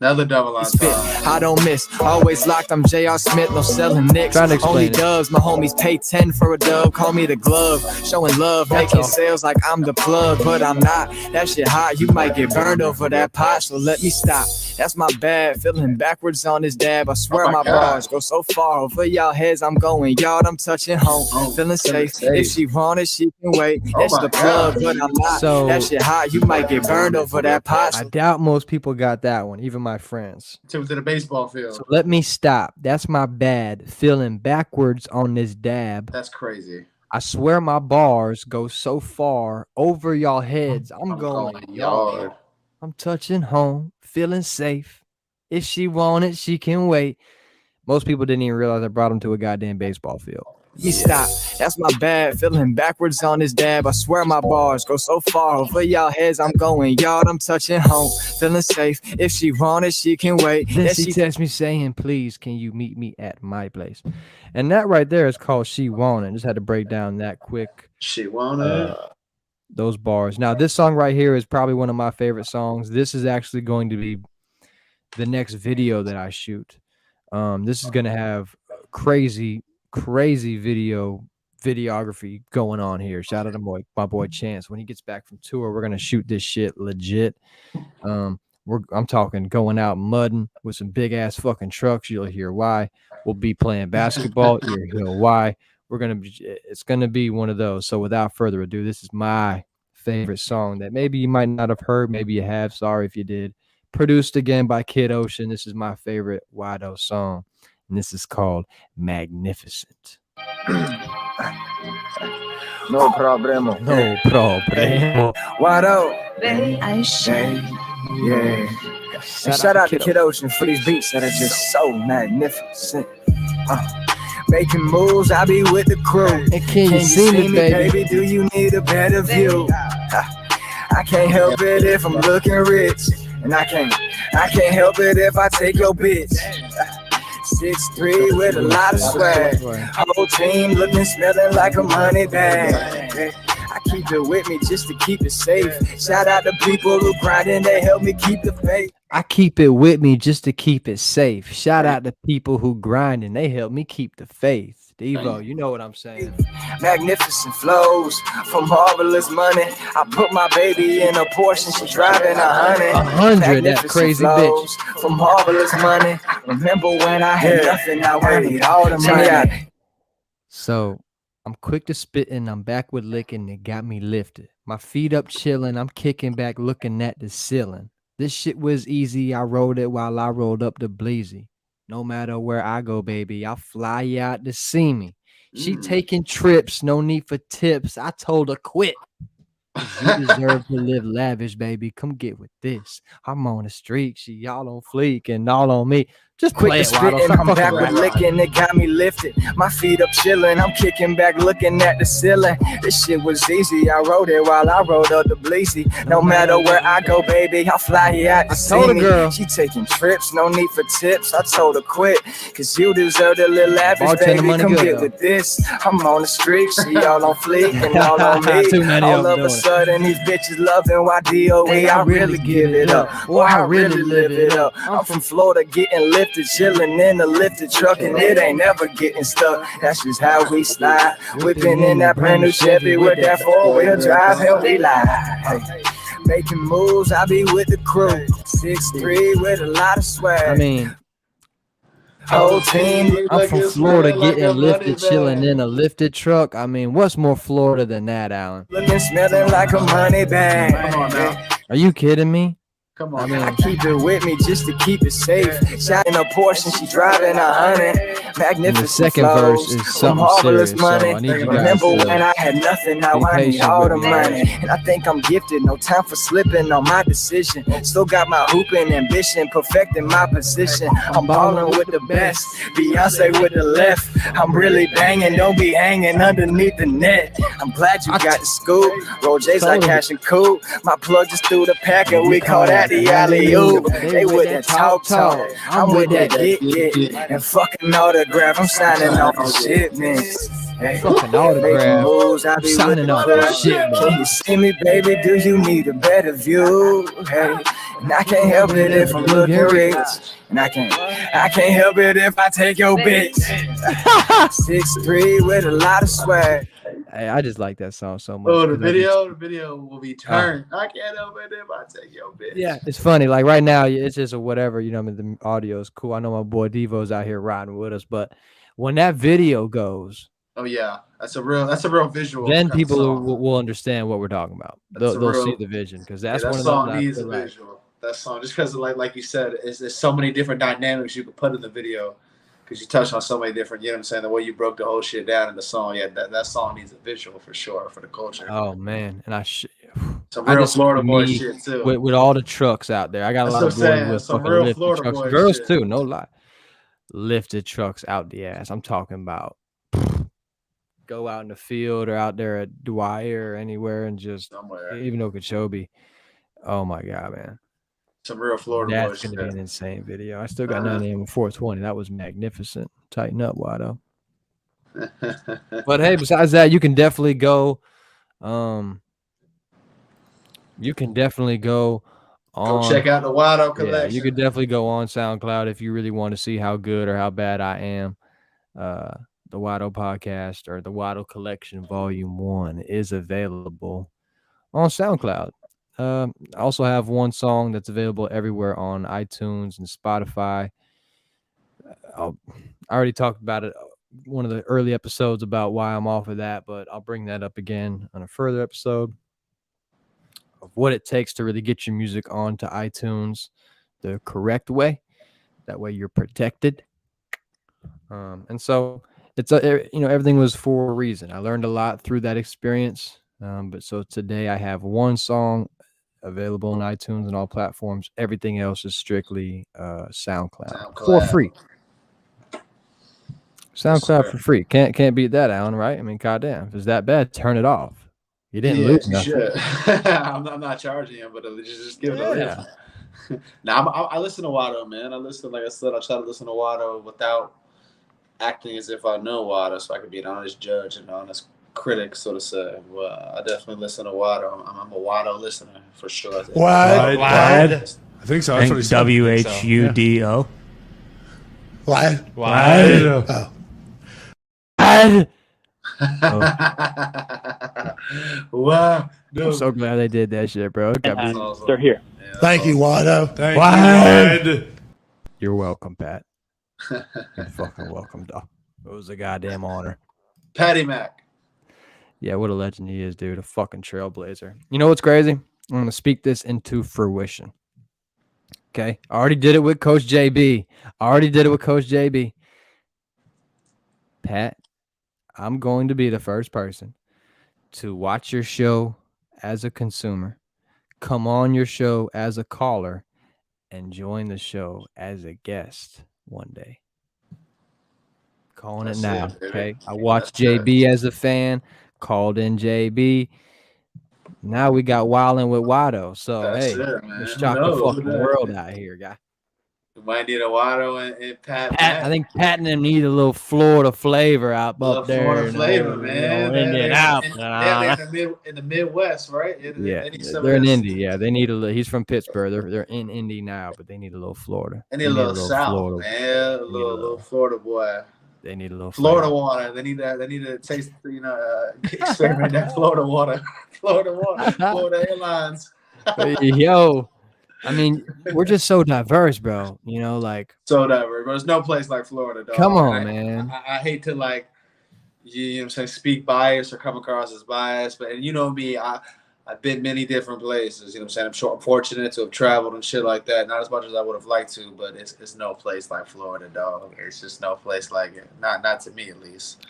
[SPEAKER 3] Another double on
[SPEAKER 6] Spit,
[SPEAKER 3] top.
[SPEAKER 6] I don't miss. Always locked, I'm JR Smith, no selling nicks.
[SPEAKER 2] Trying to explain
[SPEAKER 6] Only
[SPEAKER 2] it.
[SPEAKER 6] dubs, my homies pay 10 for a dub. Call me the glove, showing love, making sales like I'm the plug, but I'm not. That shit hot, you might get burned over that pot, so let me stop. That's my bad, feeling backwards on this dab. I swear
[SPEAKER 3] Oh my
[SPEAKER 6] my
[SPEAKER 3] God.
[SPEAKER 6] bars go so far over y'all heads. I'm going yard, I'm touching home, feeling safe. If she want it, she can wait. That's
[SPEAKER 3] my
[SPEAKER 6] the plug,
[SPEAKER 3] God.
[SPEAKER 6] but I'm not.
[SPEAKER 2] So-
[SPEAKER 6] That shit hot, you might get burned over that pot.
[SPEAKER 2] I doubt most people got that one, even my friends.
[SPEAKER 3] Took him to the baseball field.
[SPEAKER 2] So let me stop. That's my bad. Feeling backwards on this dab.
[SPEAKER 3] That's crazy.
[SPEAKER 2] I swear my bars go so far over y'all heads. I'm going yard.
[SPEAKER 3] yard.
[SPEAKER 2] I'm touching home, feeling safe. If she want it, she can wait. Most people didn't even realize I brought them to a goddamn baseball field.
[SPEAKER 6] Let me stop. That's my bad. Feeling backwards on this dab. I swear my bars go so far over y'all heads. I'm going yard. I'm touching home. Feeling safe. If she want it, she can wait.
[SPEAKER 2] Then
[SPEAKER 6] That
[SPEAKER 2] she
[SPEAKER 6] she
[SPEAKER 2] texts me saying, please, can you meet me at my place? And that right there is called She Want It. Just had to break down that quick.
[SPEAKER 3] She wanted.
[SPEAKER 2] Those bars. Now, this song right here is probably one of my favorite songs. This is actually going to be the next video that I shoot. This is going to have crazy videography going on here. Shout out to my boy Chance. When he gets back from tour, we're going to shoot this shit legit. I'm talking going out mudding with some big ass fucking trucks. You'll hear why. We'll be playing basketball. You'll hear why. It's gonna be one of those. So without further ado, this is my favorite song that maybe you might not have heard, maybe you have. Sorry if you did. Produced again by Kid Ocean. This is my favorite Whadd O song, and this is called Magnificent.
[SPEAKER 6] No problemo.
[SPEAKER 2] No problem.
[SPEAKER 6] Whadd O.
[SPEAKER 7] I should.
[SPEAKER 6] Yeah. Shout out to Kid Ocean for these beats that are just so magnificent. Making moves, I be with the crew.
[SPEAKER 2] And can you see me, baby?
[SPEAKER 6] Do you need a better view?
[SPEAKER 1] I can't help it if I'm looking rich. And I can't help it if I take your bitch. 6'3" with a lot of swag. Whole team looking, smelling like a money bag. I keep it with me just to keep it safe. Shout out to people who grinding, they help me keep the faith.
[SPEAKER 2] I keep it with me just to keep it safe. Shout out to people who grinding, they help me keep the faith. Devo, you know what I'm saying.
[SPEAKER 1] Magnificent flows from marvelous money. I put my baby in a Porsche, she driving 100.
[SPEAKER 2] 100, that crazy bitch.
[SPEAKER 1] From marvelous money. Remember when I had nothing, now I need all the money.
[SPEAKER 2] So I'm quick to spit and I'm back with licking. It got me lifted. My feet up chilling. I'm kicking back, looking at the ceiling. This shit was easy. I rode it while I rolled up the Bleezy. No matter where I go, baby, I'll fly you out to see me. She taking trips, no need for tips. I told her quit. You deserve to live lavish, baby. Come get with this. I'm on the street. She all on fleek and all on me. Just
[SPEAKER 1] Quick
[SPEAKER 2] play
[SPEAKER 1] to
[SPEAKER 2] it, Wydoe.
[SPEAKER 1] spit and
[SPEAKER 2] Stop
[SPEAKER 1] I'm
[SPEAKER 2] fucking
[SPEAKER 1] back with
[SPEAKER 2] around.
[SPEAKER 1] licking, it got me lifted. My feet up chilling, I'm kicking back, looking at the ceiling. This shit was easy, I rode it while I rode up the Bleezy. No matter where I go, baby, I'll fly you out to see
[SPEAKER 2] told her,
[SPEAKER 1] me.
[SPEAKER 2] girl.
[SPEAKER 1] She taking trips, no need for tips. I told her quit, cause you deserve a little lavish,
[SPEAKER 2] Bartender
[SPEAKER 1] baby.
[SPEAKER 2] money
[SPEAKER 1] Come
[SPEAKER 2] good,
[SPEAKER 1] get
[SPEAKER 2] though.
[SPEAKER 1] with this. I'm on the street, she all on fleek and all on me.
[SPEAKER 2] Too many
[SPEAKER 1] All
[SPEAKER 2] of
[SPEAKER 1] of
[SPEAKER 2] them
[SPEAKER 1] a
[SPEAKER 2] doing it.
[SPEAKER 1] sudden, these bitches loving Wydoe. I really give it up. Boy, I really live it up. I'm from Florida, getting lifted, chilling in a lifted truck, and it ain't never getting stuck. That's just how we slide. Whipping in that brand new Chevy with that 4-wheel drive, help me lie. Hey. Making moves, I be with the crew. 6'3" with a lot of swag.
[SPEAKER 2] I mean,
[SPEAKER 1] Whole team.
[SPEAKER 2] I'm from Florida, getting lifted, chilling in a lifted truck. I mean, what's more Florida than that, Alan?
[SPEAKER 1] Looking, smelling like a money bag.
[SPEAKER 3] Come on now.
[SPEAKER 2] Are you kidding me?
[SPEAKER 3] Come
[SPEAKER 2] I
[SPEAKER 3] on.
[SPEAKER 2] mean,
[SPEAKER 1] I keep it with me just to keep it safe. Shot in a Porsche, she driving 100. Magnificent
[SPEAKER 2] the second
[SPEAKER 1] flows
[SPEAKER 2] verse is
[SPEAKER 1] from
[SPEAKER 2] something
[SPEAKER 1] marvelous
[SPEAKER 2] serious, so
[SPEAKER 1] money.
[SPEAKER 2] I need you guys
[SPEAKER 1] Remember
[SPEAKER 2] to
[SPEAKER 1] when I had nothing, now
[SPEAKER 2] be
[SPEAKER 1] I need
[SPEAKER 2] patient
[SPEAKER 1] all
[SPEAKER 2] with
[SPEAKER 1] the
[SPEAKER 2] me.
[SPEAKER 1] money. And I think I'm gifted, no time for slipping on my decision. Still got my hooping ambition, perfecting my position. I'm balling with the best, Beyonce with the left. I'm really banging, don't be hanging underneath the net. I'm glad you got the scoop. Roll J's like Cash and Cool. My plug just threw the pack and we call that the alley-oop. They with that talk. I'm with that get. And fucking autograph, I'm signing off the shipments. Hey,
[SPEAKER 2] Fucking
[SPEAKER 1] making
[SPEAKER 2] autograph.
[SPEAKER 1] moves, I be
[SPEAKER 2] Signing
[SPEAKER 1] with
[SPEAKER 2] off
[SPEAKER 1] the
[SPEAKER 2] the
[SPEAKER 1] crew.
[SPEAKER 2] shipments.
[SPEAKER 1] Can you see me, baby? Do you need a better view? Hey, and I can't help it if I'm looking rich. And I can't help it if I take your bitch. 6'3" with a lot of swag.
[SPEAKER 2] Hey, I just like that song so much.
[SPEAKER 3] Oh, the
[SPEAKER 2] 'cause I just-
[SPEAKER 3] video will be turned. I can't help it if I take your bitch.
[SPEAKER 2] Yeah, it's funny. Like right now, it's just a whatever. You know, I mean, the audio is cool. I know my boy Devo's out here riding with us, but when that video goes,
[SPEAKER 3] Oh yeah, that's a real visual.
[SPEAKER 2] then
[SPEAKER 3] kind of
[SPEAKER 2] people
[SPEAKER 3] song.
[SPEAKER 2] will understand what we're talking about.
[SPEAKER 3] That's a
[SPEAKER 2] They'll see
[SPEAKER 3] real-
[SPEAKER 2] the vision because
[SPEAKER 3] Yeah,
[SPEAKER 2] that's
[SPEAKER 3] that
[SPEAKER 2] one of
[SPEAKER 3] song
[SPEAKER 2] those. I
[SPEAKER 3] needs a
[SPEAKER 2] feel like-
[SPEAKER 3] visual. That song, just because like you said, there's so many different dynamics you could put in the video. Because you touched on so many different, you know what I'm saying, the way you broke the whole shit down in the song. Yeah, that song needs a visual for sure for the culture.
[SPEAKER 2] Oh man, and
[SPEAKER 3] Some
[SPEAKER 2] I
[SPEAKER 3] real
[SPEAKER 2] just-
[SPEAKER 3] Florida boy
[SPEAKER 2] me,
[SPEAKER 3] shit too.
[SPEAKER 2] with all the trucks out there, I got a
[SPEAKER 3] That's
[SPEAKER 2] lot
[SPEAKER 3] what
[SPEAKER 2] of
[SPEAKER 3] I'm
[SPEAKER 2] boys
[SPEAKER 3] saying,
[SPEAKER 2] with
[SPEAKER 3] some
[SPEAKER 2] fucking
[SPEAKER 3] real
[SPEAKER 2] lifted
[SPEAKER 3] Florida
[SPEAKER 2] trucks.
[SPEAKER 3] boy
[SPEAKER 2] Girls
[SPEAKER 3] shit.
[SPEAKER 2] too, no lie. Lifted trucks out the ass. I'm talking about go out in the field or out there at Dwyer or anywhere and just
[SPEAKER 3] Somewhere.
[SPEAKER 2] even Okeechobee. Oh my god, man.
[SPEAKER 3] Some real Florida boy
[SPEAKER 2] That's
[SPEAKER 3] shit.
[SPEAKER 2] gonna be an insane video. I still got 9 a.m. 420. That was magnificent. Tighten up, Wydoe. But hey, besides that, you can definitely go. You can definitely go on.
[SPEAKER 3] Go check out the Whadd O
[SPEAKER 2] Yeah,
[SPEAKER 3] Collection.
[SPEAKER 2] you could definitely go on SoundCloud if you really want to see how good or how bad I am. The Whadd O podcast or the Whadd O Collection Volume 1 is available on SoundCloud. I also have one song that's available everywhere on iTunes and Spotify. I already talked about it one of the early episodes about why I'm off of that, but I'll bring that up again on a further episode of what it takes to really get your music onto iTunes the correct way. That way you're protected. And so it's everything was for a reason. I learned a lot through that experience. But so today I have one song available on iTunes and all platforms. Everything else is strictly SoundCloud for free. SoundCloud for free. Can't beat that, Alan, right? I mean, goddamn. If it's that bad, turn it off. You didn't lose
[SPEAKER 3] you
[SPEAKER 2] nothing.
[SPEAKER 3] should. I'm not charging him, but just give it a listen. Now I listen to Whadd O, man. I listen, like I said, I try to listen to Whadd O without acting as if I know Whadd O, so I could be an honest judge and an honest critic, so to say. Well, I definitely listen to Whadd O. I'm a Whadd O listener for sure.
[SPEAKER 8] Whadd?
[SPEAKER 9] I think so. That's what he said.
[SPEAKER 8] WHUDO.
[SPEAKER 9] Whadd?
[SPEAKER 8] Whadd?
[SPEAKER 2] Oh.
[SPEAKER 3] Wow.
[SPEAKER 2] I'm so glad they did that shit, bro. It got me.
[SPEAKER 3] Awesome.
[SPEAKER 6] They're here.
[SPEAKER 3] Yeah,
[SPEAKER 9] Thank you, Wydoe. Thank
[SPEAKER 8] Whadd?
[SPEAKER 9] you, Whadd.
[SPEAKER 2] You're welcome, Pat. You're fucking welcome, dog. It was a goddamn honor.
[SPEAKER 3] Patty Mac.
[SPEAKER 2] Yeah, what a legend he is, dude. A fucking trailblazer. You know what's crazy? I'm going to speak this into fruition. Okay? I already did it with Coach JB. Pat, I'm going to be the first person to watch your show as a consumer, come on your show as a caller, and join the show as a guest one day. Calling it now, okay? I watched JB as a fan, called in JB. Now we got Wildin' with Whadd O. So, hey, let's shock the fucking world out here, guy.
[SPEAKER 3] We might need a Whadd O and Pat.
[SPEAKER 2] I think Pat and them need a little Florida flavor up there.
[SPEAKER 3] Florida flavor, man. In the Midwest, right?
[SPEAKER 2] They're in Indy. Yeah, they need a little. He's from Pittsburgh. They're in Indy now, but they need a little Florida.
[SPEAKER 3] They need a little South, Florida. Man. A little Florida boy.
[SPEAKER 2] They need a little
[SPEAKER 3] Florida water. They need that. They need to taste, experiment that Florida water. Florida Airlines.
[SPEAKER 2] Yo, I mean, we're just so diverse, bro. Like
[SPEAKER 3] so diverse. But there's no place like Florida, dog.
[SPEAKER 2] Come on, man.
[SPEAKER 3] I hate to you know what I'm saying, speak bias or come across as biased, but you know me, I've been many different places. You know what I'm saying? I'm fortunate to have traveled and shit like that. Not as much as I would have liked to, but it's no place like Florida, dog. It's just no place like it. Not to me, at least.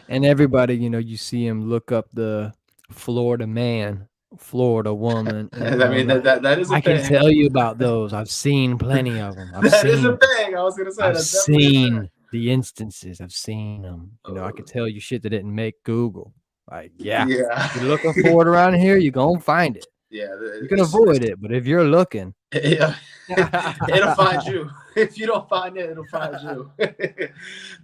[SPEAKER 2] And everybody, you see him look up the Florida man, Florida woman.
[SPEAKER 3] I mean, that is a thing.
[SPEAKER 2] I can tell you about those. I've seen plenty of them.
[SPEAKER 3] That is a thing. I was going to say.
[SPEAKER 2] I've seen the instances. I've seen them. I can tell you shit that didn't make Google. Like, yeah. You're looking for it around here, you're going to find it.
[SPEAKER 3] Yeah.
[SPEAKER 2] You can avoid it, but if you're looking.
[SPEAKER 3] Yeah. It'll find you. If you don't find it, it'll find you.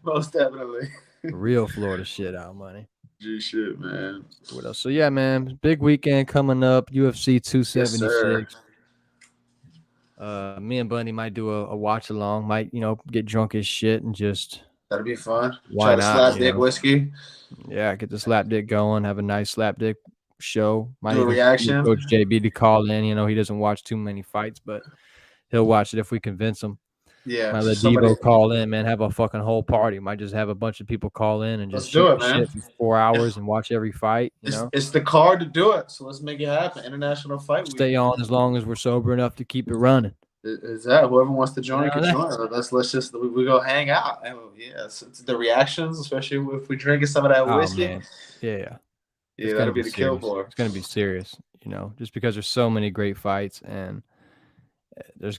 [SPEAKER 3] Most definitely.
[SPEAKER 2] Real Florida shit out, money.
[SPEAKER 3] G shit, man.
[SPEAKER 2] What else? So, yeah, man. Big weekend coming up. UFC 276. Me and Bunny might do a watch along. Might, get drunk as shit and just.
[SPEAKER 3] That'd be fun.
[SPEAKER 2] Why
[SPEAKER 3] Try to slap dick whiskey.
[SPEAKER 2] Yeah, get the slap dick going. Have a nice slap dick show. Might
[SPEAKER 3] do a reaction.
[SPEAKER 2] Coach JB to call in. He doesn't watch too many fights, but he'll watch it if we convince him.
[SPEAKER 3] Yeah.
[SPEAKER 2] Might let Devo call in, man. Have a fucking whole party. Might just have a bunch of people call in and just
[SPEAKER 3] shoot shit
[SPEAKER 2] for 4 hours and watch every fight.
[SPEAKER 3] It's the card to do it. So let's make it happen. International Fight Week.
[SPEAKER 2] Stay on as long as we're sober enough to keep it running.
[SPEAKER 3] Is that whoever wants to join can join? Let's just we go hang out. And it's the reactions, especially if we drinking some of that whiskey.
[SPEAKER 2] Man. Yeah.
[SPEAKER 3] That'll be the kill for.
[SPEAKER 2] It's gonna be serious, just because there's so many great fights and there's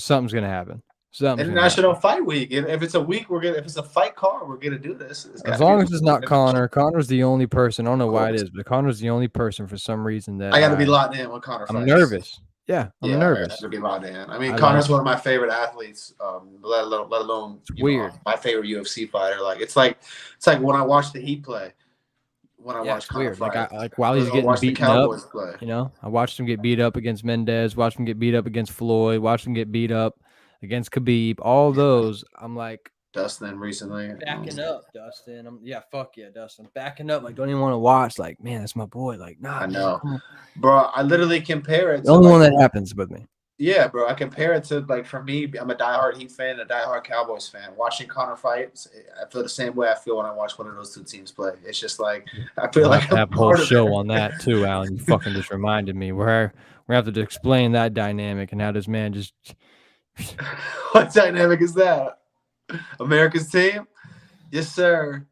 [SPEAKER 2] something's gonna happen.
[SPEAKER 3] International Fight Week. If it's a week, if it's a fight card, we're gonna do this.
[SPEAKER 2] As long as it's not Conor. Conor's the only person. I don't know why it is, but Conor's the only person for some reason that
[SPEAKER 3] I got to be locked in when Conor fights.
[SPEAKER 2] I'm nervous. Yeah, I'm nervous.
[SPEAKER 3] To be locked in. I mean, Conor's one of my favorite athletes. Let alone
[SPEAKER 2] weird.
[SPEAKER 3] My favorite UFC fighter. It's like when I watch the Heat play. When I watch Conor fight.
[SPEAKER 2] Like while he's getting beaten up, I watched him get beat up against Mendez. Watched him get beat up against Floyd. Watched him get beat up against Khabib. All those, I'm like.
[SPEAKER 3] Dustin recently.
[SPEAKER 2] Backing up, Dustin. Fuck yeah, Dustin. Backing up, don't even want to watch. Like, man, that's my boy. Like, nah.
[SPEAKER 3] I know. Bro, I literally compare it to
[SPEAKER 2] the only one that happens with me.
[SPEAKER 3] Yeah, bro. I compare it to for me, I'm a diehard Heat fan, a diehard Cowboys fan. Watching Conor fight, I feel the same way I feel when I watch one of those two teams play. It's just I feel like
[SPEAKER 2] I have a whole show on that too, Alan. You fucking just reminded me. We're gonna have to explain that dynamic and how this man just
[SPEAKER 3] What dynamic is that? America's team? Yes, sir.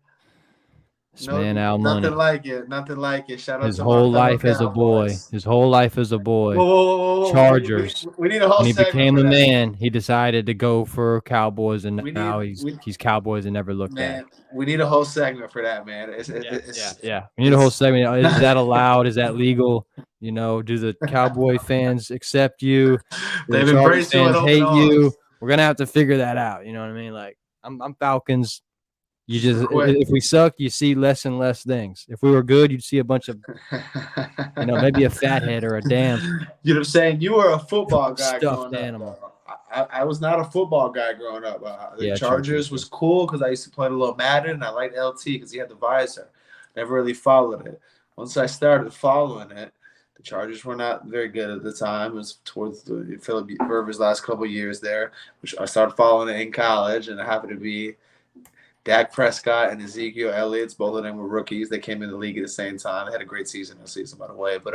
[SPEAKER 2] This man Al
[SPEAKER 3] nothing
[SPEAKER 2] Money.
[SPEAKER 3] like it. Nothing like it. Shout out
[SPEAKER 2] His
[SPEAKER 3] to
[SPEAKER 2] whole
[SPEAKER 3] my fellow
[SPEAKER 2] life as a boy.
[SPEAKER 3] Cowboys.
[SPEAKER 2] His whole life as a boy.
[SPEAKER 3] Whoa.
[SPEAKER 2] Chargers.
[SPEAKER 3] We need a whole
[SPEAKER 2] When he
[SPEAKER 3] segment
[SPEAKER 2] became
[SPEAKER 3] for
[SPEAKER 2] a
[SPEAKER 3] that.
[SPEAKER 2] man, he decided to go for Cowboys, and
[SPEAKER 3] We
[SPEAKER 2] now
[SPEAKER 3] need-
[SPEAKER 2] he's Cowboys and never looked
[SPEAKER 3] Man,
[SPEAKER 2] back.
[SPEAKER 3] we need a whole segment for that, man.
[SPEAKER 2] Yeah. We need a whole segment. Is that allowed? Is that legal? You know, do the Cowboy fans accept you? Do
[SPEAKER 3] They've
[SPEAKER 2] the Chargers
[SPEAKER 3] embraced you with
[SPEAKER 2] fans
[SPEAKER 3] open
[SPEAKER 2] hate you?
[SPEAKER 3] arms.
[SPEAKER 2] We're gonna have to figure that out. You know what I mean? Like, I'm Falcons. You just
[SPEAKER 3] Quit.
[SPEAKER 2] if we suck, you see less and less things. If we were good, you'd see a bunch of maybe a fathead or a damn
[SPEAKER 3] You know what I'm saying? You were a football guy
[SPEAKER 2] stuffed
[SPEAKER 3] growing
[SPEAKER 2] animal.
[SPEAKER 3] up. I was not a football guy growing up. The
[SPEAKER 2] Yeah,
[SPEAKER 3] Chargers
[SPEAKER 2] true.
[SPEAKER 3] was cool because I used to play a little Madden, and I liked LT because he had the visor. Never really followed it. Once I started following it, the Chargers were not very good at the time. It was towards the Philip Rivers' last couple of years there, which I started following it in college, and it happened to be Dak Prescott and Ezekiel Elliott. Both of them were rookies. They came in the league at the same time. They had a great season, by the way. But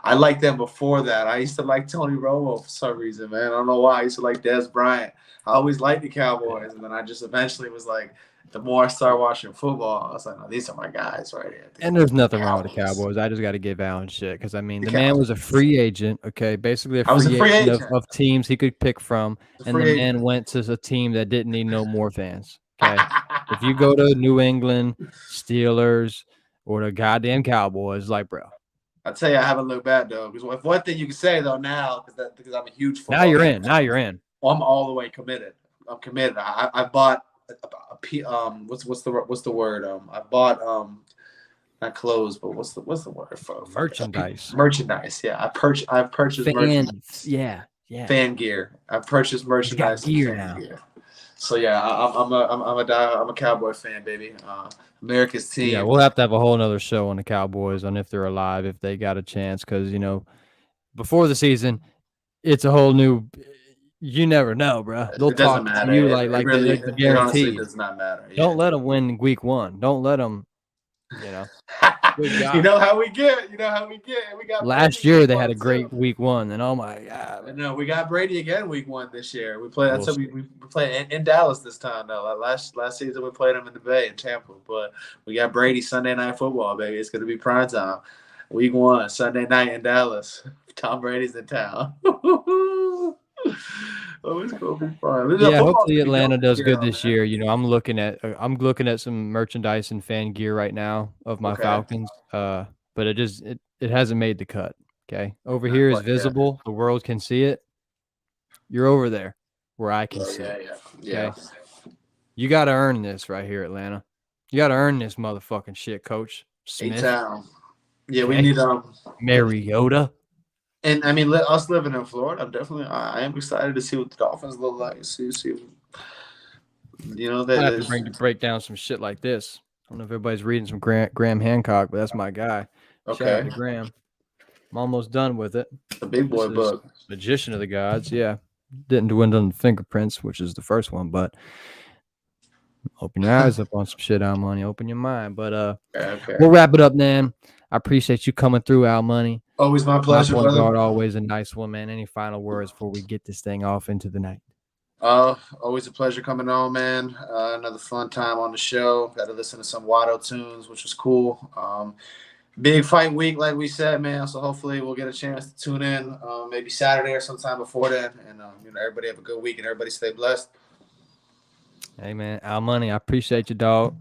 [SPEAKER 3] I liked them before that. I used to like Tony Romo for some reason, man. I don't know why. I used to like Des Bryant. I always liked the Cowboys, and then I just eventually was like, the more I started watching football, I was like, no, these are my guys right here.
[SPEAKER 2] And there's nothing wrong with the Cowboys. I just got to give Allen shit because, I mean, the man was a free agent, okay? Basically a free agent of teams he could pick from, and the man went to a team that didn't need no more fans, okay? If you go to New England, Steelers, or the goddamn Cowboys, like, bro.
[SPEAKER 3] I tell you, I haven't looked back, though. Because if one thing you can say, though, now, because I'm a huge football fan.
[SPEAKER 2] Now you're in.
[SPEAKER 3] Well, I'm all the way committed. I'm committed. I bought what's the word? I bought not clothes, but what's the word for
[SPEAKER 2] merchandise?
[SPEAKER 3] Merchandise. Yeah, I've purchased merchandise.
[SPEAKER 2] Yeah.
[SPEAKER 3] Fan gear. I've purchased merchandise.
[SPEAKER 2] Gear now.
[SPEAKER 3] Gear. So yeah, I'm a Cowboy fan, baby. America's team.
[SPEAKER 2] Yeah, we'll have to have a whole nother show on the Cowboys on if they're alive, if they got a chance, because before the season, it's a whole new. You never know, bro. They'll talk to you like
[SPEAKER 3] really,
[SPEAKER 2] the guarantee.
[SPEAKER 3] It does not matter. Yeah.
[SPEAKER 2] Don't let them win week 1. Don't let them.
[SPEAKER 3] You know how we get. We got
[SPEAKER 2] last year they had a great week 1, and oh my god.
[SPEAKER 3] No, we got Brady again week 1 this year. We played. We played in Dallas this time though. Last season we played them in the Bay in Tampa, but we got Brady Sunday Night Football, baby. It's gonna be prime time. Week 1 Sunday night in Dallas. Tom Brady's in town. Oh, it's gonna be fun.
[SPEAKER 2] Yeah, hopefully Atlanta does good this year. I'm looking at some merchandise and fan gear right now of my Falcons. But it hasn't made the cut. Okay, over here is visible. The world can see it. You're over there where I can see it.
[SPEAKER 3] Yeah.
[SPEAKER 2] Okay? You got to earn this right here, Atlanta. You got to earn this motherfucking shit, Coach Smith.
[SPEAKER 3] A-town. Yeah, we need
[SPEAKER 2] Mariota.
[SPEAKER 3] And I mean, us living in Florida, I am excited to see what the Dolphins look like. See,
[SPEAKER 2] I have to break down some shit like this. I don't know if everybody's reading some Graham Hancock, but that's my guy.
[SPEAKER 3] Okay.
[SPEAKER 2] Shout out to Graham. I'm almost done with it.
[SPEAKER 3] The big boy book.
[SPEAKER 2] Magician of the Gods. Yeah, didn't dwindle in the fingerprints, which is the first one, but open your eyes up on some shit, Al Money. Open your mind. But we'll wrap it up, man. I appreciate you coming through, Al Money.
[SPEAKER 3] Always my pleasure,
[SPEAKER 2] my
[SPEAKER 3] brother.
[SPEAKER 2] Guard, always a nice one, man. Any final words before we get this thing off into the night?
[SPEAKER 3] Always a pleasure coming on, man. Another fun time on the show. Got to listen to some Whadd O tunes, which was cool. Big fight week, like we said, man. So hopefully we'll get a chance to tune in maybe Saturday or sometime before then. And everybody have a good week and everybody stay blessed.
[SPEAKER 2] Hey, man. Al Money, I appreciate you, dog.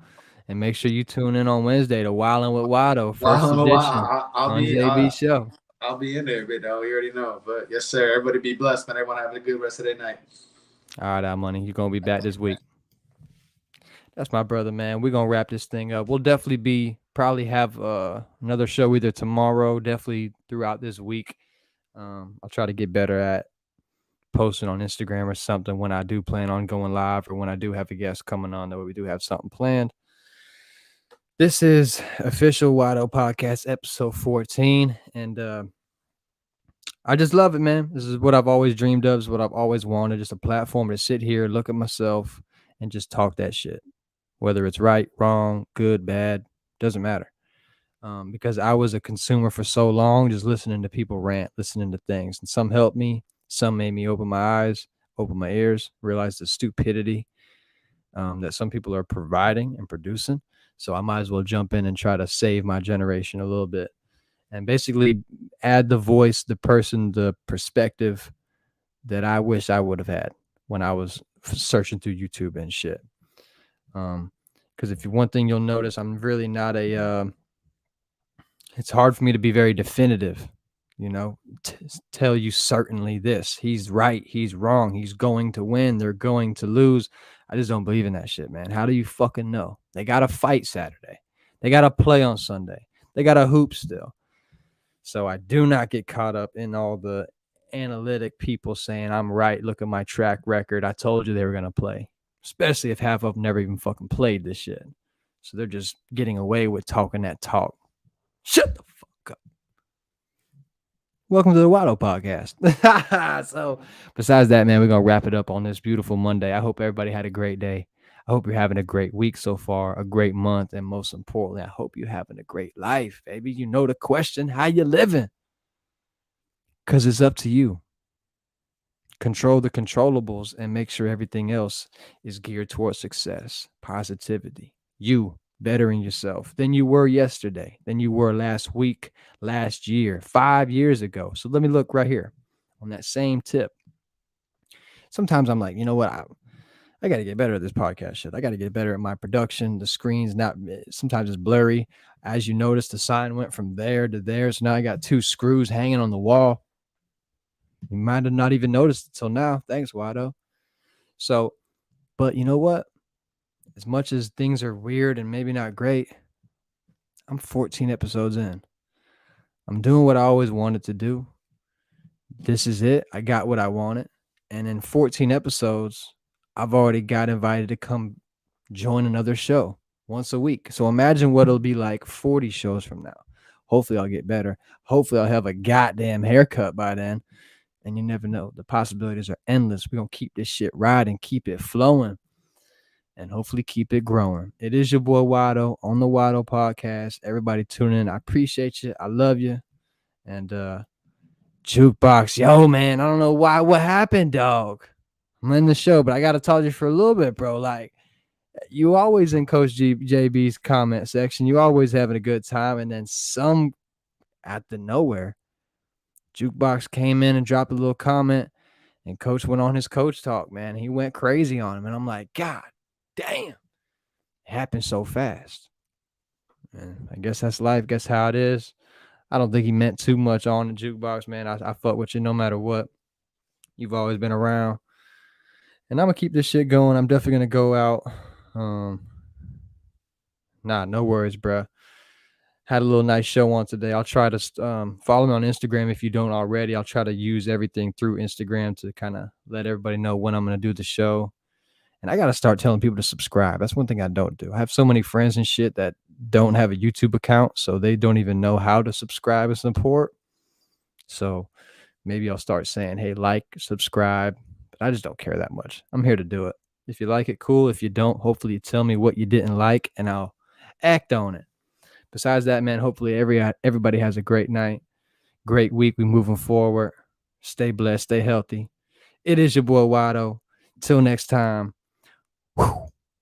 [SPEAKER 2] And make sure you tune in on Wednesday to Wildin' with Whadd O, first edition on JB show.
[SPEAKER 3] I'll be in there, big dog. You already know. But yes, sir. Everybody be blessed, man. Everyone have a good rest of their night.
[SPEAKER 2] All right, Al Money. You're going to be back this week. That's my brother, man. We're going to wrap this thing up. We'll definitely probably have another show either tomorrow, definitely throughout this week. I'll try to get better at posting on Instagram or something when I do plan on going live or when I do have a guest coming on, that way we do have something planned. This is official Whadd O Podcast episode 14, and I just love it, man. This is what I've always dreamed of, is what I've always wanted, just a platform to sit here, look at myself, and just talk that shit. Whether it's right, wrong, good, bad, doesn't matter. Because I was a consumer for so long, just listening to people rant, listening to things. And some helped me, some made me open my eyes, open my ears, realize the stupidity that some people are providing and producing. So I might as well jump in and try to save my generation a little bit and basically add the voice, the person, the perspective that I wish I would have had when I was searching through YouTube and shit. Because if one thing you'll notice, I'm really not it's hard for me to be very definitive, tell you certainly this. He's right. He's wrong. He's going to win. They're going to lose. I just don't believe in that shit, man. How do you fucking know? They got to fight Saturday. They got to play on Sunday. They got to hoop still. So I do not get caught up in all the analytic people saying I'm right. Look at my track record. I told you they were going to play, especially if half of them never even fucking played this shit. So they're just getting away with talking that talk. Shut the fuck up. Welcome to the Whadd O podcast. So besides that, man, we're going to wrap it up on this beautiful Monday. I hope everybody had a great day. I hope you're having a great week so far, a great month, and most importantly, I hope you're having a great life, baby. You know the question, how you living? Because it's up to you. Control the controllables and make sure everything else is geared towards success, positivity, you bettering yourself than you were yesterday, than you were last week, last year, 5 years ago. So let me look right here on that same tip. Sometimes I'm like, you know what? I got to get better at this podcast shit. I got to get better at my production. The screen's sometimes it's blurry. As you notice, the sign went from there to there. So now I got 2 screws hanging on the wall. You might have not even noticed it till now. Thanks, Whadd O. So, but you know what? As much as things are weird and maybe not great, I'm 14 episodes in. I'm doing what I always wanted to do. This is it. I got what I wanted. And in 14 episodes, I've already got invited to come join another show once a week. So imagine what it'll be like 40 shows from now. Hopefully I'll get better. Hopefully I'll have a goddamn haircut by then. And you never know. The possibilities are endless. We're going to keep this shit riding, keep it flowing, and hopefully keep it growing. It is your boy Whadd O on the Whadd O podcast. Everybody tune in. I appreciate you. I love you. And Jukebox, yo, man, I don't know why. What happened, dog? I'm in the show, but I got to talk to you for a little bit, bro. Like, you always in Coach JB's comment section. You always having a good time. And then some out the nowhere, Jukebox came in and dropped a little comment, and Coach went on his coach talk, man. He went crazy on him, and I'm like, God damn. It happened so fast. And I guess that's life. Guess how it is. I don't think he meant too much on the Jukebox, man. I fuck with you no matter what. You've always been around. And I'm going to keep this shit going. I'm definitely going to go out. No worries, bro. Had a little nice show on today. I'll try to follow me on Instagram if you don't already. I'll try to use everything through Instagram to kind of let everybody know when I'm going to do the show. And I got to start telling people to subscribe. That's one thing I don't do. I have so many friends and shit that don't have a YouTube account, so they don't even know how to subscribe and support. So maybe I'll start saying, hey, like, subscribe. But I just don't care that much. I'm here to do it. If you like it, cool. If you don't, hopefully you tell me what you didn't like, and I'll act on it. Besides that, man, hopefully everybody has a great night, great week. We moving forward. Stay blessed. Stay healthy. It is your boy Wydoe. Till next time. Whew.